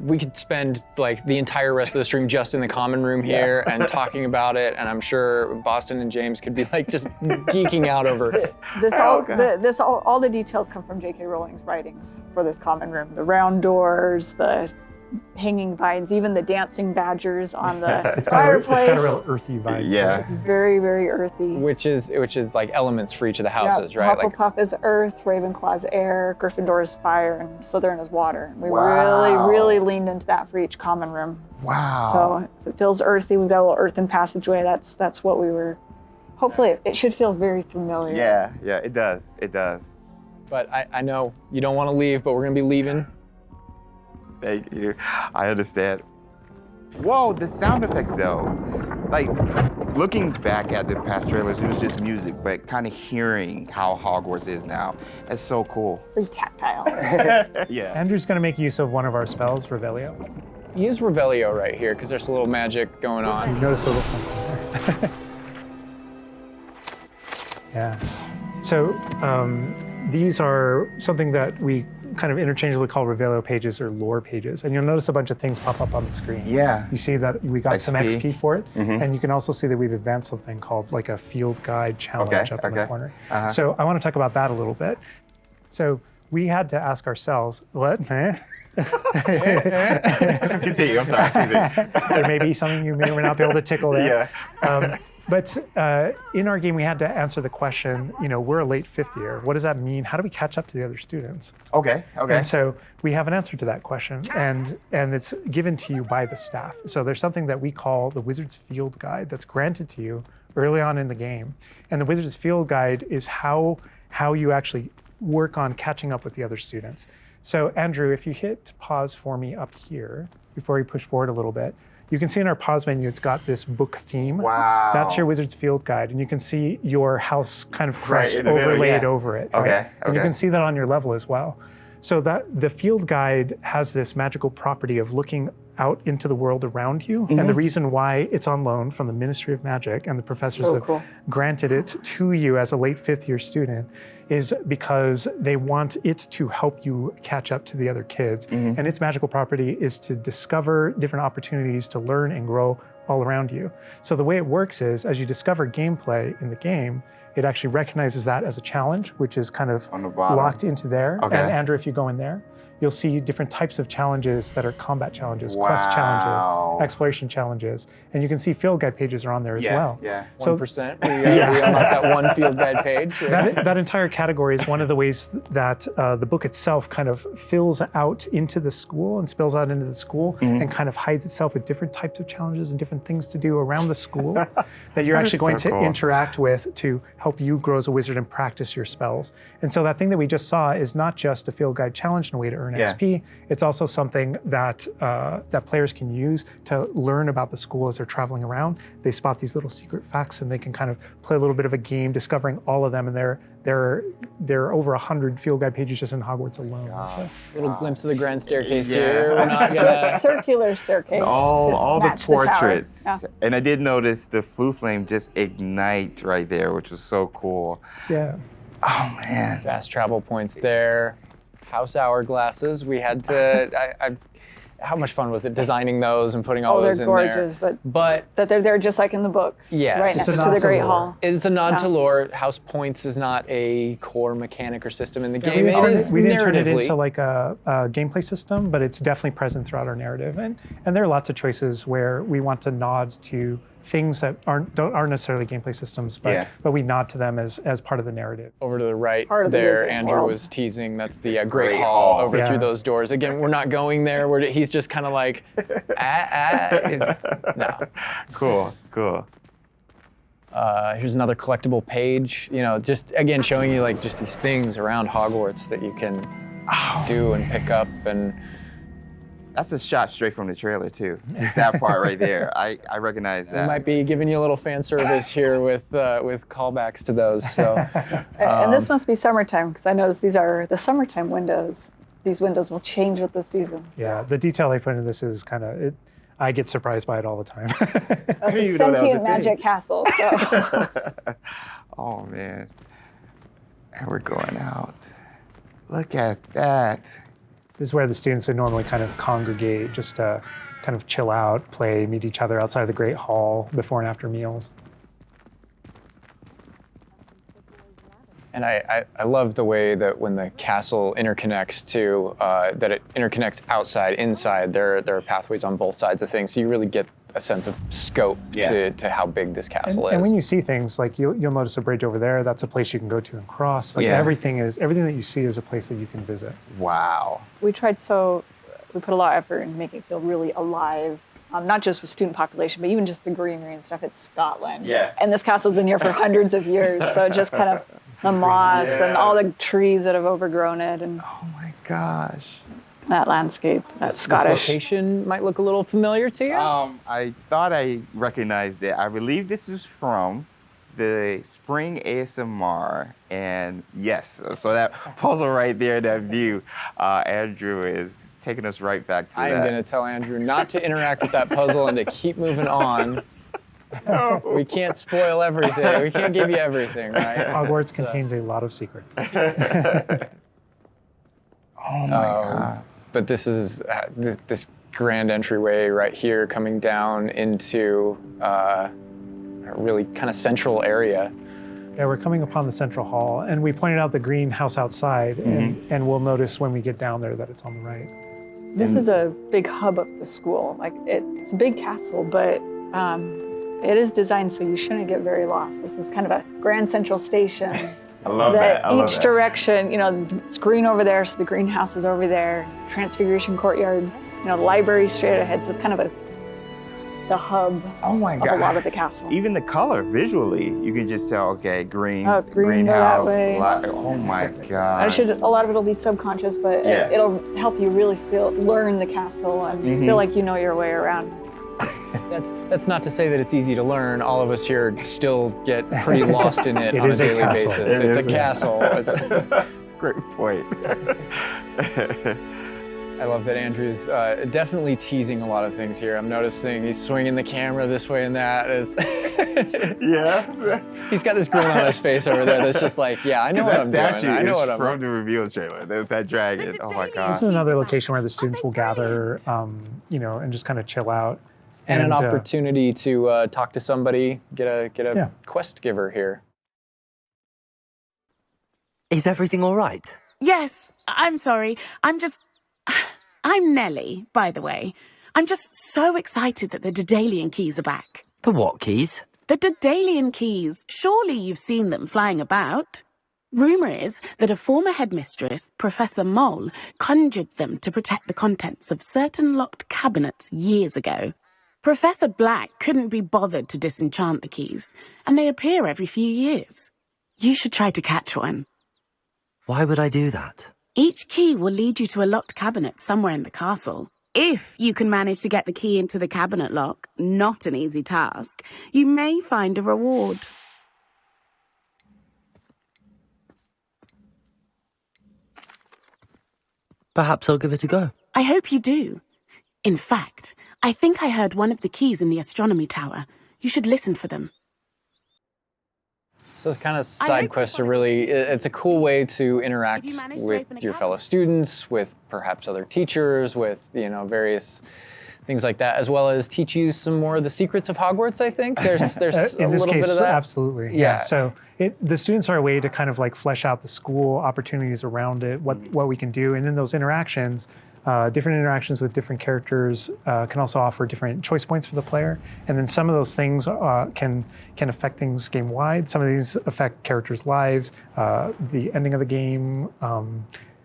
[SPEAKER 19] We could spend like the entire rest of the stream just in the common room here and talking about it, and I'm sure Boston and James could be like just geeking out over it.
[SPEAKER 21] All the details come from J.K. Rowling's writings for this common room. The round doors, the hanging vines, even the dancing badgers on the fireplace.
[SPEAKER 18] It's got a real earthy vibe.
[SPEAKER 11] Yeah.
[SPEAKER 21] It's very, very earthy.
[SPEAKER 19] Which is like elements for each of the houses, right?
[SPEAKER 21] Hufflepuff is earth, Ravenclaw's air, Gryffindor is fire, and Slytherin is water. We really leaned into that for each common room.
[SPEAKER 11] Wow.
[SPEAKER 21] So if it feels earthy, we've got a little earthen passageway. That's what we were. Hopefully, it should feel very familiar.
[SPEAKER 11] Yeah, it does. It does.
[SPEAKER 19] But I know you don't want to leave, but we're gonna be leaving.
[SPEAKER 11] Thank you. I understand. Whoa, the sound effects though. Like, looking back at the past trailers, it was just music, but kind of hearing how Hogwarts is now, it's so cool.
[SPEAKER 21] Pretty tactile.
[SPEAKER 11] Yeah.
[SPEAKER 18] Andrew's going to make use of one of our spells, Revelio.
[SPEAKER 19] Use Revelio right here, because there's a little magic going on.
[SPEAKER 18] You notice a little something there. Yeah. So these are something that we kind of interchangeably call Revelio pages or lore pages. And you'll notice a bunch of things pop up on the screen.
[SPEAKER 11] Yeah.
[SPEAKER 18] You see that we got some XP for it.
[SPEAKER 11] Mm-hmm.
[SPEAKER 18] And you can also see that we've advanced something called like a field guide challenge up in the corner.
[SPEAKER 11] Uh-huh.
[SPEAKER 18] So I want to talk about that a little bit. So we had to ask ourselves, what?
[SPEAKER 11] Continue, I'm sorry. Continue.
[SPEAKER 18] There may be something you may or may not be able to tickle there.
[SPEAKER 11] Yeah.
[SPEAKER 18] But in our game, we had to answer the question, we're a late fifth year. What does that mean? How do we catch up to the other students?
[SPEAKER 11] Okay.
[SPEAKER 18] And so we have an answer to that question, and it's given to you by the staff. So there's something that we call the Wizard's Field Guide that's granted to you early on in the game. And the Wizard's Field Guide is how you actually work on catching up with the other students. So Andrew, if you hit pause for me up here, before you push forward a little bit, you can see in our pause menu, it's got this book theme.
[SPEAKER 11] Wow.
[SPEAKER 18] That's your Wizard's Field Guide. And you can see your house kind of crest overlaid over it.
[SPEAKER 11] Okay.
[SPEAKER 18] Right? And you can see that on your level as well. So that the field guide has this magical property of looking out into the world around you.
[SPEAKER 11] Mm-hmm.
[SPEAKER 18] And the reason why it's on loan from the Ministry of Magic and the professors have granted it to you as a late fifth year student is because they want it to help you catch up to the other kids.
[SPEAKER 11] Mm-hmm.
[SPEAKER 18] And its magical property is to discover different opportunities to learn and grow all around you. So the way it works is, as you discover gameplay in the game, it actually recognizes that as a challenge, which is kind of locked into there.
[SPEAKER 11] Okay.
[SPEAKER 18] And Andrew, if you go in there, you'll see different types of challenges that are combat challenges, quest challenges, exploration challenges, and you can see field guide pages are on there as well.
[SPEAKER 11] Yeah,
[SPEAKER 19] 1%. We unlocked that one field guide page.
[SPEAKER 18] That entire category is one of the ways that the book itself kind of fills out into the school and spills out into the school and kind of hides itself with different types of challenges and different things to do around the school that you're actually going to interact with to help you grow as a wizard and practice your spells. And so that thing that we just saw is not just a field guide challenge and a way to earn XP. It's also something that that players can use to learn about the school as they're traveling around. They spot these little secret facts and they can kind of play a little bit of a game discovering all of them. And there are over 100 field guide pages just in Hogwarts alone. So.
[SPEAKER 19] Little glimpse of the grand staircase here. We're not gonna...
[SPEAKER 21] Circular staircase.
[SPEAKER 11] All the portraits.
[SPEAKER 21] Yeah.
[SPEAKER 11] And I did notice the flue flame just ignite right there, which was so cool.
[SPEAKER 18] Yeah.
[SPEAKER 11] Oh man.
[SPEAKER 19] Fast travel points there. House hourglasses. We had to. How much fun was it designing those and putting all those in there?
[SPEAKER 21] They're gorgeous, but that they're there just like in the books.
[SPEAKER 19] Yes.
[SPEAKER 21] Right next to the Great Hall.
[SPEAKER 19] It's a nod to lore. House points is not a core mechanic or system in the game.
[SPEAKER 18] We didn't turn it into like a gameplay system, but it's definitely present throughout our narrative. And there are lots of choices where we want to nod to things that aren't necessarily gameplay systems, but we nod to them as part of the narrative.
[SPEAKER 19] Over to the right
[SPEAKER 21] Part of the
[SPEAKER 19] there,
[SPEAKER 21] wizard
[SPEAKER 19] Andrew
[SPEAKER 21] world.
[SPEAKER 19] was teasing. That's the Great Hall over through those doors. Again, we're not going there. He's just kind of like, no.
[SPEAKER 11] Cool, cool.
[SPEAKER 19] Here's another collectible page. You know, just again showing you like just these things around Hogwarts that you can do and pick up. And
[SPEAKER 11] that's a shot straight from the trailer too. Just that part right there. I recognize that.
[SPEAKER 19] we might be giving you a little fan service here with callbacks to those. So,
[SPEAKER 21] And this must be summertime, because I noticed these are the summertime windows. These windows will change with the seasons.
[SPEAKER 18] Yeah, the detail they put into this is kind of it. I get surprised by it all the time.
[SPEAKER 21] That's a sentient magic castle. So.
[SPEAKER 11] Oh man. And we're going out. Look at that.
[SPEAKER 18] This is where the students would normally kind of congregate, just to kind of chill out, play, meet each other outside of the Great Hall before and after meals.
[SPEAKER 19] And I love the way that when the castle interconnects to, that it interconnects outside, inside. There are pathways on both sides of things, so you really get a sense of scope to how big this castle is.
[SPEAKER 18] And when you see things, like you'll notice a bridge over there, that's a place you can go to and cross. Like everything that you see is a place that you can visit.
[SPEAKER 11] Wow.
[SPEAKER 21] We put a lot of effort in making it feel really alive. Not just with student population, but even just the greenery and stuff. It's Scotland.
[SPEAKER 11] Yeah.
[SPEAKER 21] And this castle's been here for hundreds of years, so just kind of the moss and all the trees that have overgrown it, and
[SPEAKER 11] oh my gosh,
[SPEAKER 21] that landscape, that Scottish.
[SPEAKER 19] This location might look a little familiar to you.
[SPEAKER 11] I thought I recognized it. I believe this is from the Spring ASMR, and yes, so that puzzle right there, that view, Andrew is taking us right back to that.
[SPEAKER 19] I am going to tell Andrew not to interact with that puzzle and to keep moving on. No. We can't spoil everything. We can't give you everything, right?
[SPEAKER 18] Hogwarts contains a lot of secrets.
[SPEAKER 11] Oh my God.
[SPEAKER 19] But this is this grand entryway right here coming down into a really kind of central area.
[SPEAKER 18] Yeah, we're coming upon the central hall, and we pointed out the greenhouse outside, and we'll notice when we get down there that it's on the right.
[SPEAKER 21] This is a big hub of the school. Like it's a big castle, but it is designed so you shouldn't get very lost. This is kind of a grand central station.
[SPEAKER 11] I love that.
[SPEAKER 21] Each direction, it's green over there, so the greenhouse is over there. Transfiguration courtyard, the library straight ahead. So it's kind of the hub
[SPEAKER 11] of
[SPEAKER 21] a lot of the castle.
[SPEAKER 11] Even the color, visually, you can just tell, okay, green,
[SPEAKER 21] greenhouse.
[SPEAKER 11] That way. Oh my God.
[SPEAKER 21] A lot of it will be subconscious, but it'll help you really learn the castle and feel like you know your way around.
[SPEAKER 19] That's not to say that it's easy to learn. All of us here still get pretty lost in it on a daily basis. It's a castle.
[SPEAKER 11] Great point.
[SPEAKER 19] I love that Andrew's definitely teasing a lot of things here. I'm noticing he's swinging the camera this way and that.
[SPEAKER 11] Yeah.
[SPEAKER 19] He's got this grin on his face over there that's just like, yeah, I know what I'm doing. I know what I'm
[SPEAKER 11] from the reveal trailer. There's that dragon. Oh my God.
[SPEAKER 18] This is another location where the students will gather, and just kind of chill out.
[SPEAKER 19] And an opportunity to talk to somebody, get a quest giver here.
[SPEAKER 10] Is everything all right?
[SPEAKER 1] Yes, I'm sorry. I'm Nellie, by the way. I'm just so excited that the Daedalian keys are back.
[SPEAKER 10] The what keys?
[SPEAKER 1] The Daedalian keys. Surely you've seen them flying about. Rumour is that a former headmistress, Professor Mole, conjured them to protect the contents of certain locked cabinets years ago. Professor Black couldn't be bothered to disenchant the keys, and they appear every few years. You should try to catch one.
[SPEAKER 10] Why would I do that?
[SPEAKER 1] Each key will lead you to a locked cabinet somewhere in the castle. If you can manage to get the key into the cabinet lock, not an easy task, you may find a reward.
[SPEAKER 10] Perhaps I'll give it a go.
[SPEAKER 1] I hope you do. In fact, I think I heard one of the keys in the astronomy tower. You should listen for them.
[SPEAKER 19] So those kind of side quests are really, it's a cool way to interact with your fellow students, with perhaps other teachers, with, various things like that, as well as teach you some more of the secrets of Hogwarts, I think. There's a little bit of that.
[SPEAKER 18] Absolutely. Yeah. So the students are a way to kind of like flesh out the school opportunities around it, what we can do. And then those interactions different interactions with different characters can also offer different choice points for the player. And then some of those things can affect things game-wide. Some of these affect characters' lives, the ending of the game.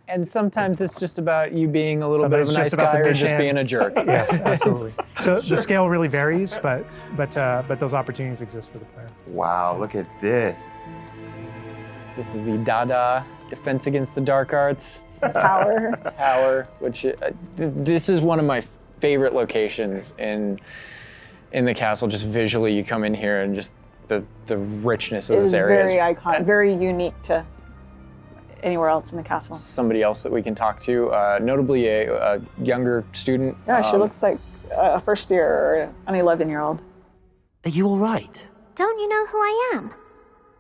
[SPEAKER 19] And sometimes it's just about you being a little bit of a nice guy or just being a jerk.
[SPEAKER 18] Yes, absolutely. So the scale really varies, but those opportunities exist for the player.
[SPEAKER 11] Wow, look at this.
[SPEAKER 19] This is the Dada Defense Against the Dark Arts.
[SPEAKER 21] Tower.
[SPEAKER 19] Which this is one of my favorite locations in the castle. Just visually, you come in here and just the richness of this area.
[SPEAKER 21] Very iconic, very unique to anywhere else in the castle.
[SPEAKER 19] Somebody else that we can talk to, notably a younger student.
[SPEAKER 21] Yeah, she looks like a first year or an 11-year-old.
[SPEAKER 10] Are you all right?
[SPEAKER 5] Don't you know who I am?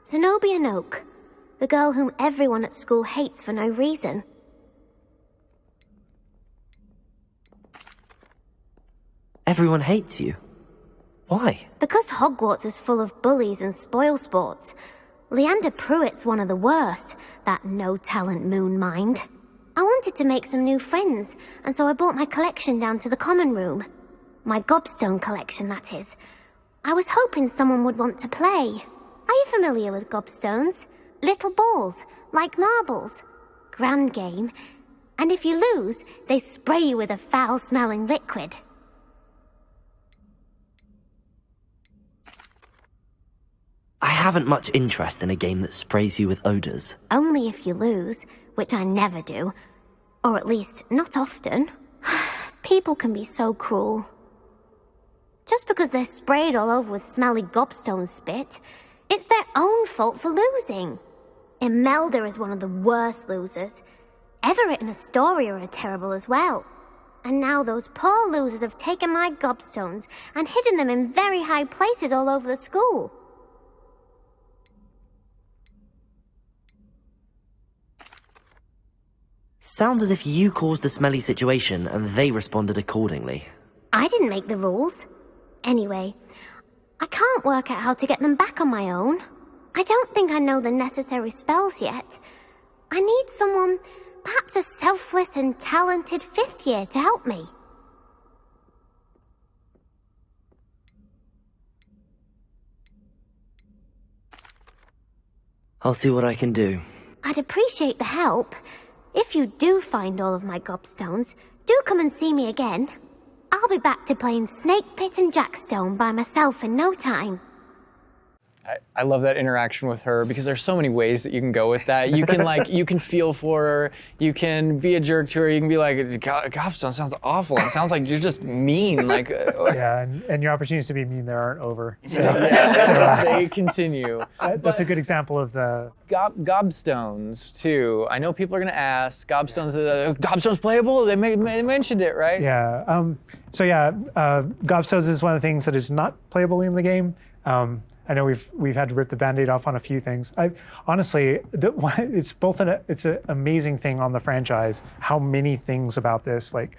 [SPEAKER 5] Zenobia Noak, the girl whom everyone at school hates for no reason.
[SPEAKER 10] Everyone hates you. Why?
[SPEAKER 5] Because Hogwarts is full of bullies and spoilsports. Leander Pruitt's one of the worst, that no-talent moon mind. I wanted to make some new friends, and so I brought my collection down to the common room. My gobstone collection, that is. I was hoping someone would want to play. Are you familiar with gobstones? Little balls, like marbles. Grand game. And if you lose, they spray you with a foul-smelling liquid.
[SPEAKER 10] I haven't much interest in a game that sprays you with odors.
[SPEAKER 5] Only if you lose, which I never do. Or at least, not often. People can be so cruel. Just because they're sprayed all over with smelly gobstone spit, it's their own fault for losing. Imelda is one of the worst losers. Everett and Astoria are terrible as well. And now those poor losers have taken my gobstones and hidden them in very high places all over the school.
[SPEAKER 10] Sounds as if you caused the smelly situation and they responded accordingly.
[SPEAKER 5] I didn't make the rules. Anyway, I can't work out how to get them back on my own. I don't think I know the necessary spells yet. I need someone, perhaps a selfless and talented 5th year to help me.
[SPEAKER 10] I'll see what I can do.
[SPEAKER 5] I'd appreciate the help. If you do find all of my gobstones, do come and see me again. I'll be back to playing Snake Pit and Jackstone by myself in no time.
[SPEAKER 19] I love that interaction with her because there's so many ways that you can go with that. You can you can feel for her, you can be a jerk to her, you can be like, gobstone sounds awful. It sounds like you're just mean.
[SPEAKER 18] Yeah, and your opportunities to be mean there aren't over. So,
[SPEAKER 19] they continue.
[SPEAKER 18] That's a good example of the...
[SPEAKER 19] Gobstones, too. I know people are going to ask, Gobstone's playable? They mentioned it, right?
[SPEAKER 18] Yeah. Gobstones is one of the things that is not playable in the game. I know we've had to rip the Band-Aid off on a few things. Honestly, it's it's an amazing thing on the franchise how many things about this like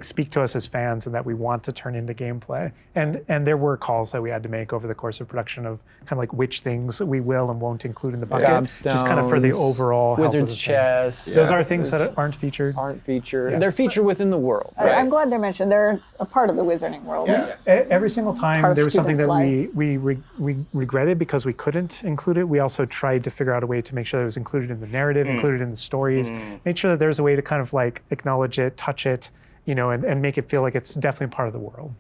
[SPEAKER 18] speak to us as fans and that we want to turn into gameplay. And there were calls that we had to make over the course of production of kind of like which things we will and won't include in the bucket, just kind of for the overall
[SPEAKER 19] Wizard's Chest.
[SPEAKER 18] Those are things that aren't featured.
[SPEAKER 19] Yeah. They're featured within the world. Right?
[SPEAKER 21] I'm glad they're mentioned. They're a part of the wizarding world.
[SPEAKER 18] Yeah. Every single time there was something that we regretted because we couldn't include it, we also tried to figure out a way to make sure that it was included in the narrative, included in the stories, make sure that there's a way to kind of like acknowledge it, touch it, and make it feel like it's definitely part of the world.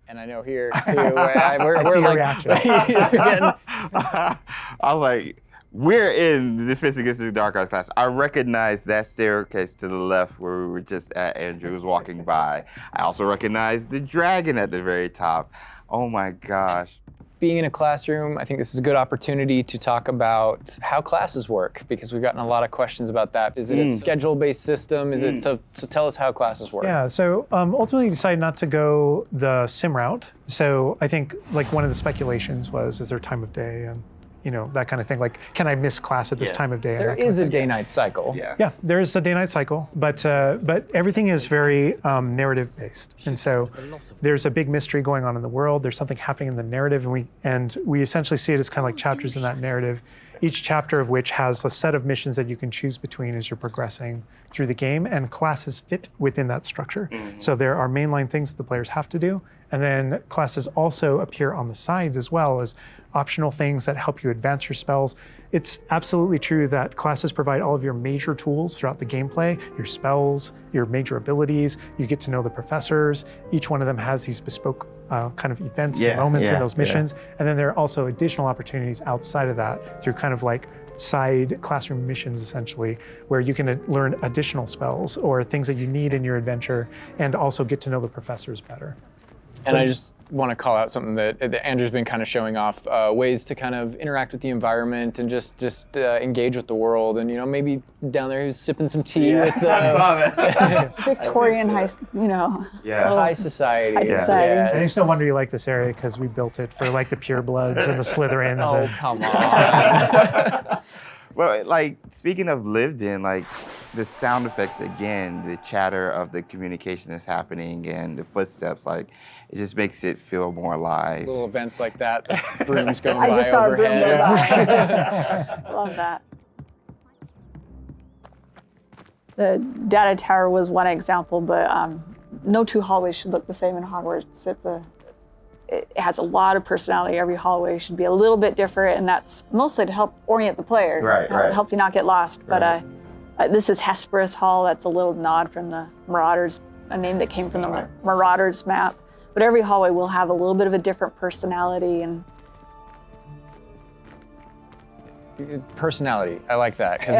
[SPEAKER 19] And I know here too, we're like,
[SPEAKER 11] reaction. I was like, we're in Defense Against the Dark Arts class. I recognize that staircase to the left where we were just at. Andrew was walking by. I also recognize the dragon at the very top. Oh my gosh.
[SPEAKER 19] Being in a classroom, I think this is a good opportunity to talk about how classes work, because we've gotten a lot of questions about that. Is it a schedule-based system? Is it so tell us how classes work?
[SPEAKER 18] Yeah, so ultimately we decided not to go the sim route. So I think like one of the speculations was, is there time of day and that kind of thing. Like, can I miss class at this time of day?
[SPEAKER 19] There is a day-night cycle.
[SPEAKER 18] Yeah, there is a day-night cycle, but everything is very narrative-based, and so there's a big mystery going on in the world. There's something happening in the narrative, and we essentially see it as kind of like chapters in that narrative, each chapter of which has a set of missions that you can choose between as you're progressing through the game, and classes fit within that structure. So there are mainline things that the players have to do, and then classes also appear on the sides as well as optional things that help you advance your spells. It's absolutely true that classes provide all of your major tools throughout the gameplay, your spells, your major abilities. You get to know the professors. Each one of them has these bespoke kind of events and moments in those missions. And then there are also additional opportunities outside of that through kind of like side classroom missions, essentially, where you can learn additional spells or things that you need in your adventure and also get to know the professors better.
[SPEAKER 19] And I just want to call out something that Andrew's been kind of showing off, ways to kind of interact with the environment and just engage with the world. And, you know, maybe down there he's sipping some tea with
[SPEAKER 21] Victorian high, you know.
[SPEAKER 19] High society.
[SPEAKER 21] High society.
[SPEAKER 18] I just no wonder you like this area because we built it for like the purebloods and the Slytherins.
[SPEAKER 19] Oh, come on.
[SPEAKER 11] Well, like, speaking of lived in, like, the sound effects again, the chatter of the communication that's happening and the footsteps, like, it just makes it feel more alive.
[SPEAKER 19] Little events like that, the brooms going
[SPEAKER 21] I
[SPEAKER 19] by
[SPEAKER 21] just saw
[SPEAKER 19] overhead.
[SPEAKER 21] a broom go by. Love that. The data tower was one example, but no two hallways should look the same in Hogwarts. It has a lot of personality. Every hallway should be a little bit different, and that's mostly to help orient the player, help you not get lost. But this is Hesperus Hall. That's a little nod from the Marauders, a name that came from the Marauders map. But every hallway will have a little bit of a different personality and
[SPEAKER 19] personality. I like that because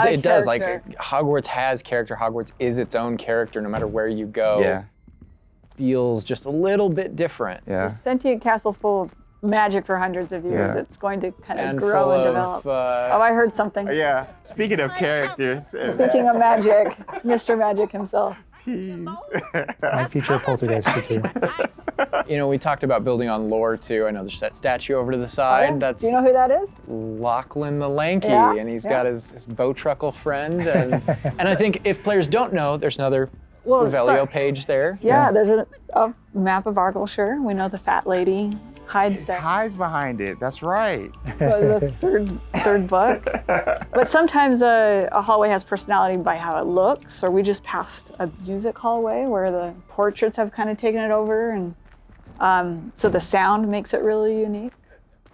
[SPEAKER 19] it does. Like Hogwarts has character. Hogwarts is its own character, no matter where you go.
[SPEAKER 11] Yeah.
[SPEAKER 19] Feels just a little bit different.
[SPEAKER 11] Yeah.
[SPEAKER 21] It's a sentient castle full of magic for hundreds of years. It's going to kind of grow and develop. Oh, I heard something.
[SPEAKER 11] Yeah. Speaking of characters.
[SPEAKER 21] Speaking of magic, Mr. Magic himself.
[SPEAKER 18] My future poltergeist too.
[SPEAKER 19] You know, we talked about building on lore too. I know there's that statue over to the side. That's
[SPEAKER 21] Do you know who that is?
[SPEAKER 19] Lachlan the Lanky,
[SPEAKER 21] Yeah,
[SPEAKER 19] and he's got his Bowtruckle friend. And I think if players don't know, there's another Revelio page there.
[SPEAKER 21] Yeah, there's a map of Argyllshire. We know the fat lady hides there.
[SPEAKER 11] Hides behind it. That's right.
[SPEAKER 21] The third book. But sometimes a hallway has personality by how it looks, or we just passed a music hallway where the portraits have kind of taken it over, and so the sound makes it really unique.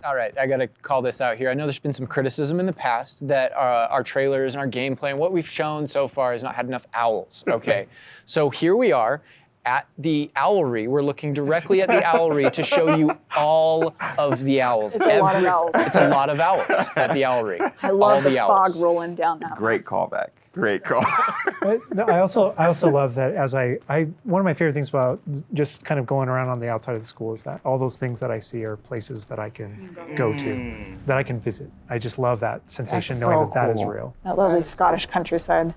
[SPEAKER 19] All right, I gotta call this out here. I know there's been some criticism in the past that our trailers and our gameplay and what we've shown so far has not had enough owls, okay? So here we are at the owlry. We're looking directly at the owlry to show you all of the owls.
[SPEAKER 21] It's a lot of owls.
[SPEAKER 19] It's a lot of owls at the owlry.
[SPEAKER 21] I love
[SPEAKER 19] all
[SPEAKER 21] the
[SPEAKER 19] owls.
[SPEAKER 21] fog rolling down that
[SPEAKER 11] Great callback. Great call.
[SPEAKER 18] I also love that as one of my favorite things about just kind of going around on the outside of the school is that all those things that I see are places that I can go to, that I can visit. I just love that sensation knowing that is real.
[SPEAKER 21] That lovely Scottish countryside.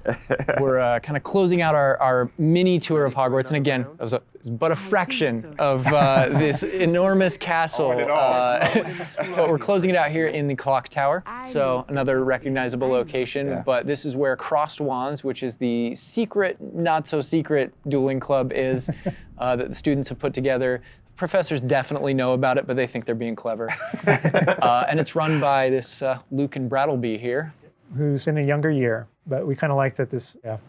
[SPEAKER 19] We're kind of closing out our mini tour of Hogwarts, and again, it was but a fraction of this enormous castle. But we're closing it out here in the clock tower, so another recognizable location. But this is where Crossed Wands, which is the secret, not so secret dueling club is that the students have put together. Professors definitely know about it, but they think they're being clever. And it's run by this Lucan Brattleby here,
[SPEAKER 18] who's in a younger year, but we kind of like that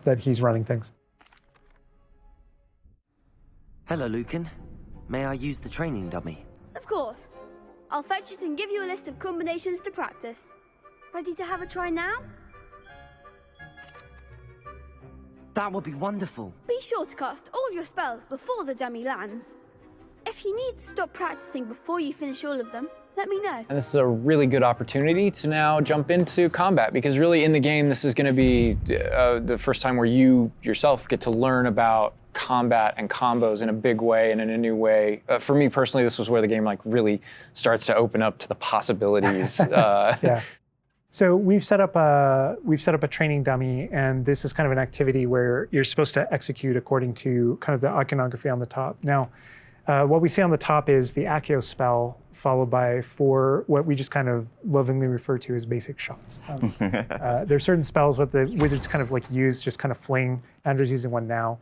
[SPEAKER 18] that he's running things.
[SPEAKER 10] Hello, Lucan. May I use the training dummy?
[SPEAKER 3] Of course. I'll fetch it and give you a list of combinations to practice. Ready to have a try now?
[SPEAKER 10] That would be wonderful.
[SPEAKER 3] Be sure to cast all your spells before the dummy lands. If you need to stop practicing before you finish all of them, let me know.
[SPEAKER 19] And this is a really good opportunity to now jump into combat, because really in the game, this is going to be the first time where you yourself get to learn about combat and combos in a big way and in a new way. For me personally, this was where the game really starts to open up to the possibilities.
[SPEAKER 18] Yeah. So we've set up a training dummy, and this is kind of an activity where you're supposed to execute according to kind of the iconography on the top. Now, what we see on the top is the Accio spell, followed by 4 what we just kind of lovingly refer to as basic shots. There's certain spells what the wizards kind of use, just kind of fling. Andrew's using one now.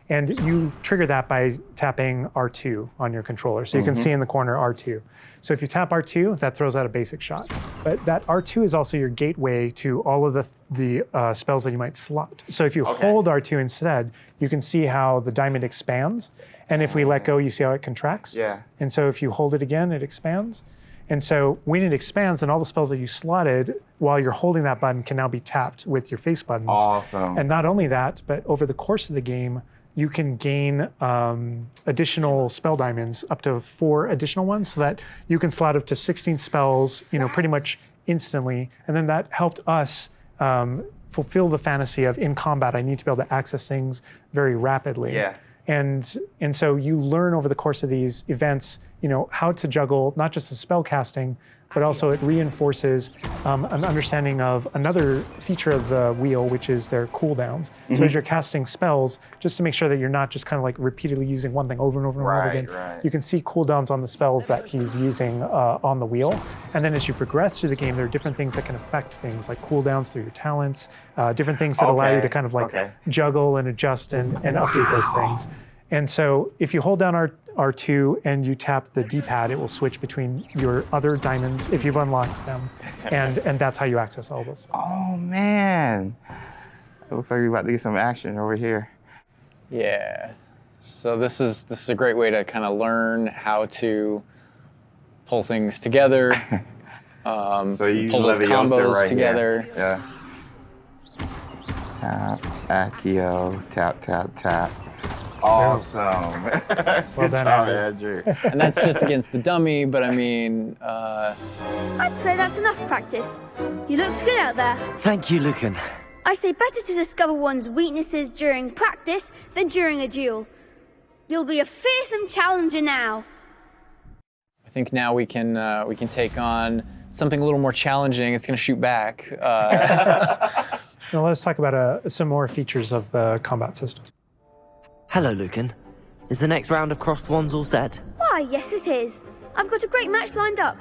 [SPEAKER 18] And you trigger that by tapping R2 on your controller. So you can see in the corner R2. So if you tap R2, that throws out a basic shot. But that R2 is also your gateway to all of the spells that you might slot. So if you hold R2 instead, you can see how the diamond expands. And if we let go, you see how it contracts.
[SPEAKER 11] Yeah.
[SPEAKER 18] And so if you hold it again, it expands. And so when it expands, then all the spells that you slotted while you're holding that button can now be tapped with your face buttons.
[SPEAKER 11] Awesome.
[SPEAKER 18] And not only that, but over the course of the game, you can gain additional spell diamonds, up to 4 additional ones, so that you can slot up to 16 spells, pretty much instantly. And then that helped us fulfill the fantasy of in combat, I need to be able to access things very rapidly.
[SPEAKER 11] Yeah.
[SPEAKER 18] And so you learn over the course of these events, how to juggle not just the spell casting, but also it reinforces an understanding of another feature of the wheel, which is their cooldowns. So as you're casting spells, just to make sure that you're not just kind of like repeatedly using one thing over and over and over again, you can see cooldowns on the spells that he's using on the wheel. And then as you progress through the game, there are different things that can affect things like cooldowns through your talents, different things that allow you to kind of like juggle and adjust and update those things. And so if you hold down R2 and you tap the D-pad, it will switch between your other diamonds if you've unlocked them. And that's how you access all those.
[SPEAKER 11] Oh, man. It looks like we're about to get some action over here.
[SPEAKER 19] Yeah. So this is a great way to kind of learn how to pull things together,
[SPEAKER 11] so you
[SPEAKER 19] pull those combos
[SPEAKER 11] right
[SPEAKER 19] together.
[SPEAKER 11] Here. Yeah. Tap, Accio, tap, tap, tap. Awesome.
[SPEAKER 18] Well done,
[SPEAKER 11] Andrew.
[SPEAKER 19] And that's just against the dummy, but I mean...
[SPEAKER 3] I'd say that's enough practice. You looked good out there.
[SPEAKER 10] Thank you, Lucan.
[SPEAKER 3] I say better to discover one's weaknesses during practice than during a duel. You'll be a fearsome challenger now.
[SPEAKER 19] I think now we can take on something a little more challenging. It's going to shoot back.
[SPEAKER 18] Now let's talk about some more features of the combat system.
[SPEAKER 10] Hello, Lucan. Is the next round of Crossed Wands all set?
[SPEAKER 3] Why, yes it is. I've got a great match lined up.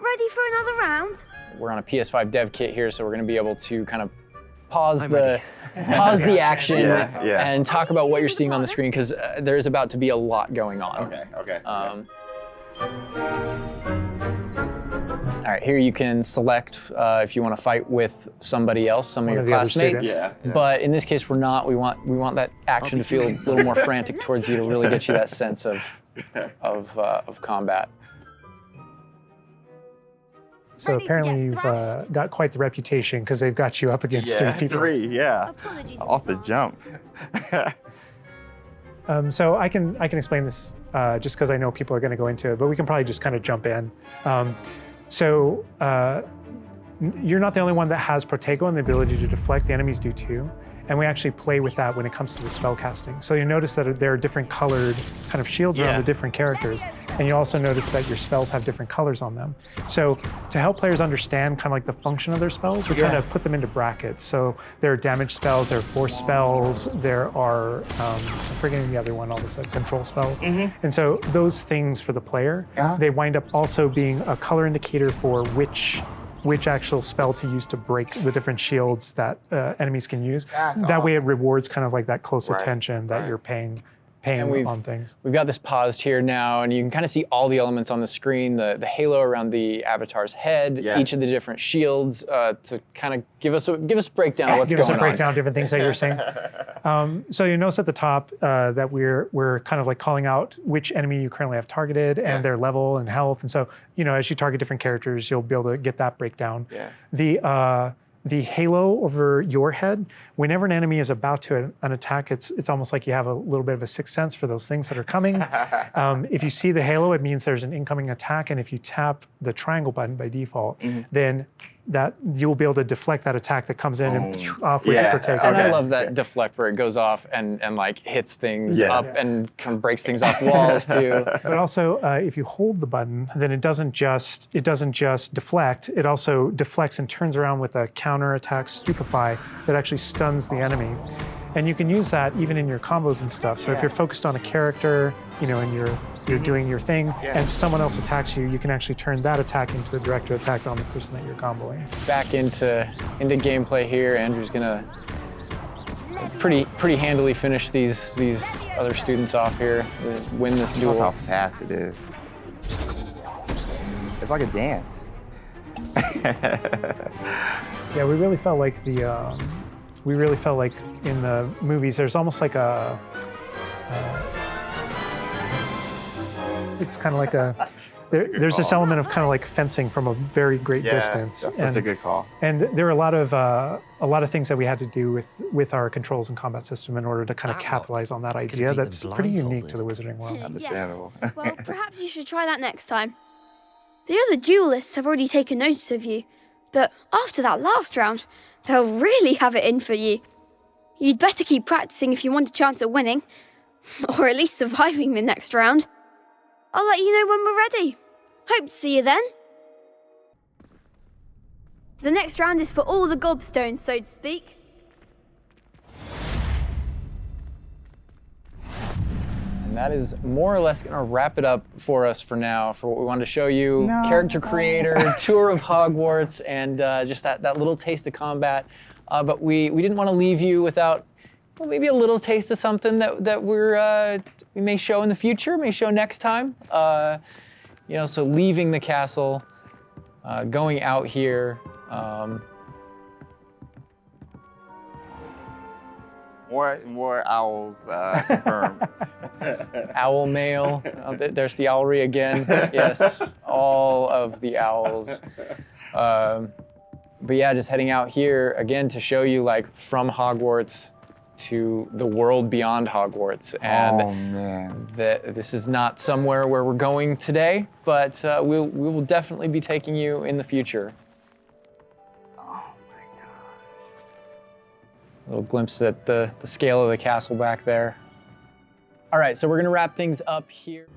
[SPEAKER 3] Ready for another round?
[SPEAKER 19] We're on a PS5 dev kit here, so we're going to be able to kind of pause the action and talk about what you're seeing on the screen, because there's about to be a lot going on.
[SPEAKER 11] Okay.
[SPEAKER 19] All right, here you can select if you want to fight with somebody else, some of your classmates. But in this case, we're not. We want that action to feel a little more frantic towards you to really get you that sense of combat.
[SPEAKER 18] So apparently you've got quite the reputation because they've got you up against 3 people.
[SPEAKER 11] 3, off the jump.
[SPEAKER 18] So I can explain this just because I know people are going to go into it, but we can probably just kind of jump in. So you're not the only one that has Protego and the ability to deflect. The enemies do too. And we actually play with that when it comes to the spell casting. So you notice that there are different colored kind of shields around the different characters. And you also notice that your spells have different colors on them. So to help players understand kind of like the function of their spells, we're trying to put them into brackets. So there are damage spells, there are force spells, there are, I'm forgetting the other one, all this control spells. And so those things for the player, they wind up also being a color indicator for which actual spell to use to break the different shields that enemies can use. That way it rewards kind of like that close attention that you're paying on things.
[SPEAKER 19] We've got this paused here now, and you can kind of see all the elements on the screen, the halo around the avatar's head, each of the different shields, to kind of give us a breakdown of what's going on.
[SPEAKER 18] Give us a breakdown of different things that you're saying. So you notice at the top that we're kind of like calling out which enemy you currently have targeted and their level and health. And so, as you target different characters, you'll be able to get that breakdown. The halo over your head, whenever an enemy is about to an attack, it's almost like you have a little bit of a sixth sense for those things that are coming. If you see the halo, it means there's an incoming attack, and if you tap the triangle button by default, then that you'll be able to deflect that attack that comes in and off with your Protego.
[SPEAKER 19] And I love that deflect where it goes off and like hits things up and kind of breaks things off walls too.
[SPEAKER 18] But also, if you hold the button, then it doesn't just deflect. It also deflects and turns around with a counter attack Stupefy that actually stuns the enemy. And you can use that even in your combos and stuff. So if you're focused on a character, and you're doing your thing, and someone else attacks you, you can actually turn that attack into a direct attack on the person that you're comboing.
[SPEAKER 19] Back into gameplay here. Andrew's gonna Pretty handily finish these other students off here. Win this duel.
[SPEAKER 11] Look how fast it is. It's like a dance.
[SPEAKER 12] Yeah, we really felt like in the movies, there's almost like a, it's kind of like a, there's this element of kind of like fencing from a very great distance.
[SPEAKER 11] That's such a good call.
[SPEAKER 12] And there are a lot of things that we had to do with our controls and combat system in order to kind of capitalize on that idea that's pretty unique to the Wizarding world.
[SPEAKER 11] Understandable.
[SPEAKER 3] Yes. Well, perhaps you should try that next time. The other duelists have already taken notice of you, but after that last round, they'll really have it in for you. You'd better keep practicing if you want a chance at winning, or at least surviving the next round. I'll let you know when we're ready. Hope to see you then. The next round is for all the gobstones, so to speak.
[SPEAKER 19] And that is more or less going to wrap it up for us for now, for what we wanted to show you.
[SPEAKER 11] No.
[SPEAKER 19] Character creator, tour of Hogwarts, and just that little taste of combat. But we didn't want to leave you without, well, maybe a little taste of something that we may show in the future, may show next time. You know, so leaving the castle, going out here.
[SPEAKER 11] More owls confirmed.
[SPEAKER 19] Owl mail. There's the owlry again. Yes, all of the owls. But yeah, just heading out here again to show you like from Hogwarts to the world beyond Hogwarts. And this is not somewhere where we're going today, but we will definitely be taking you in the future. A little glimpse at the scale of the castle back there. All right, so we're gonna wrap things up here.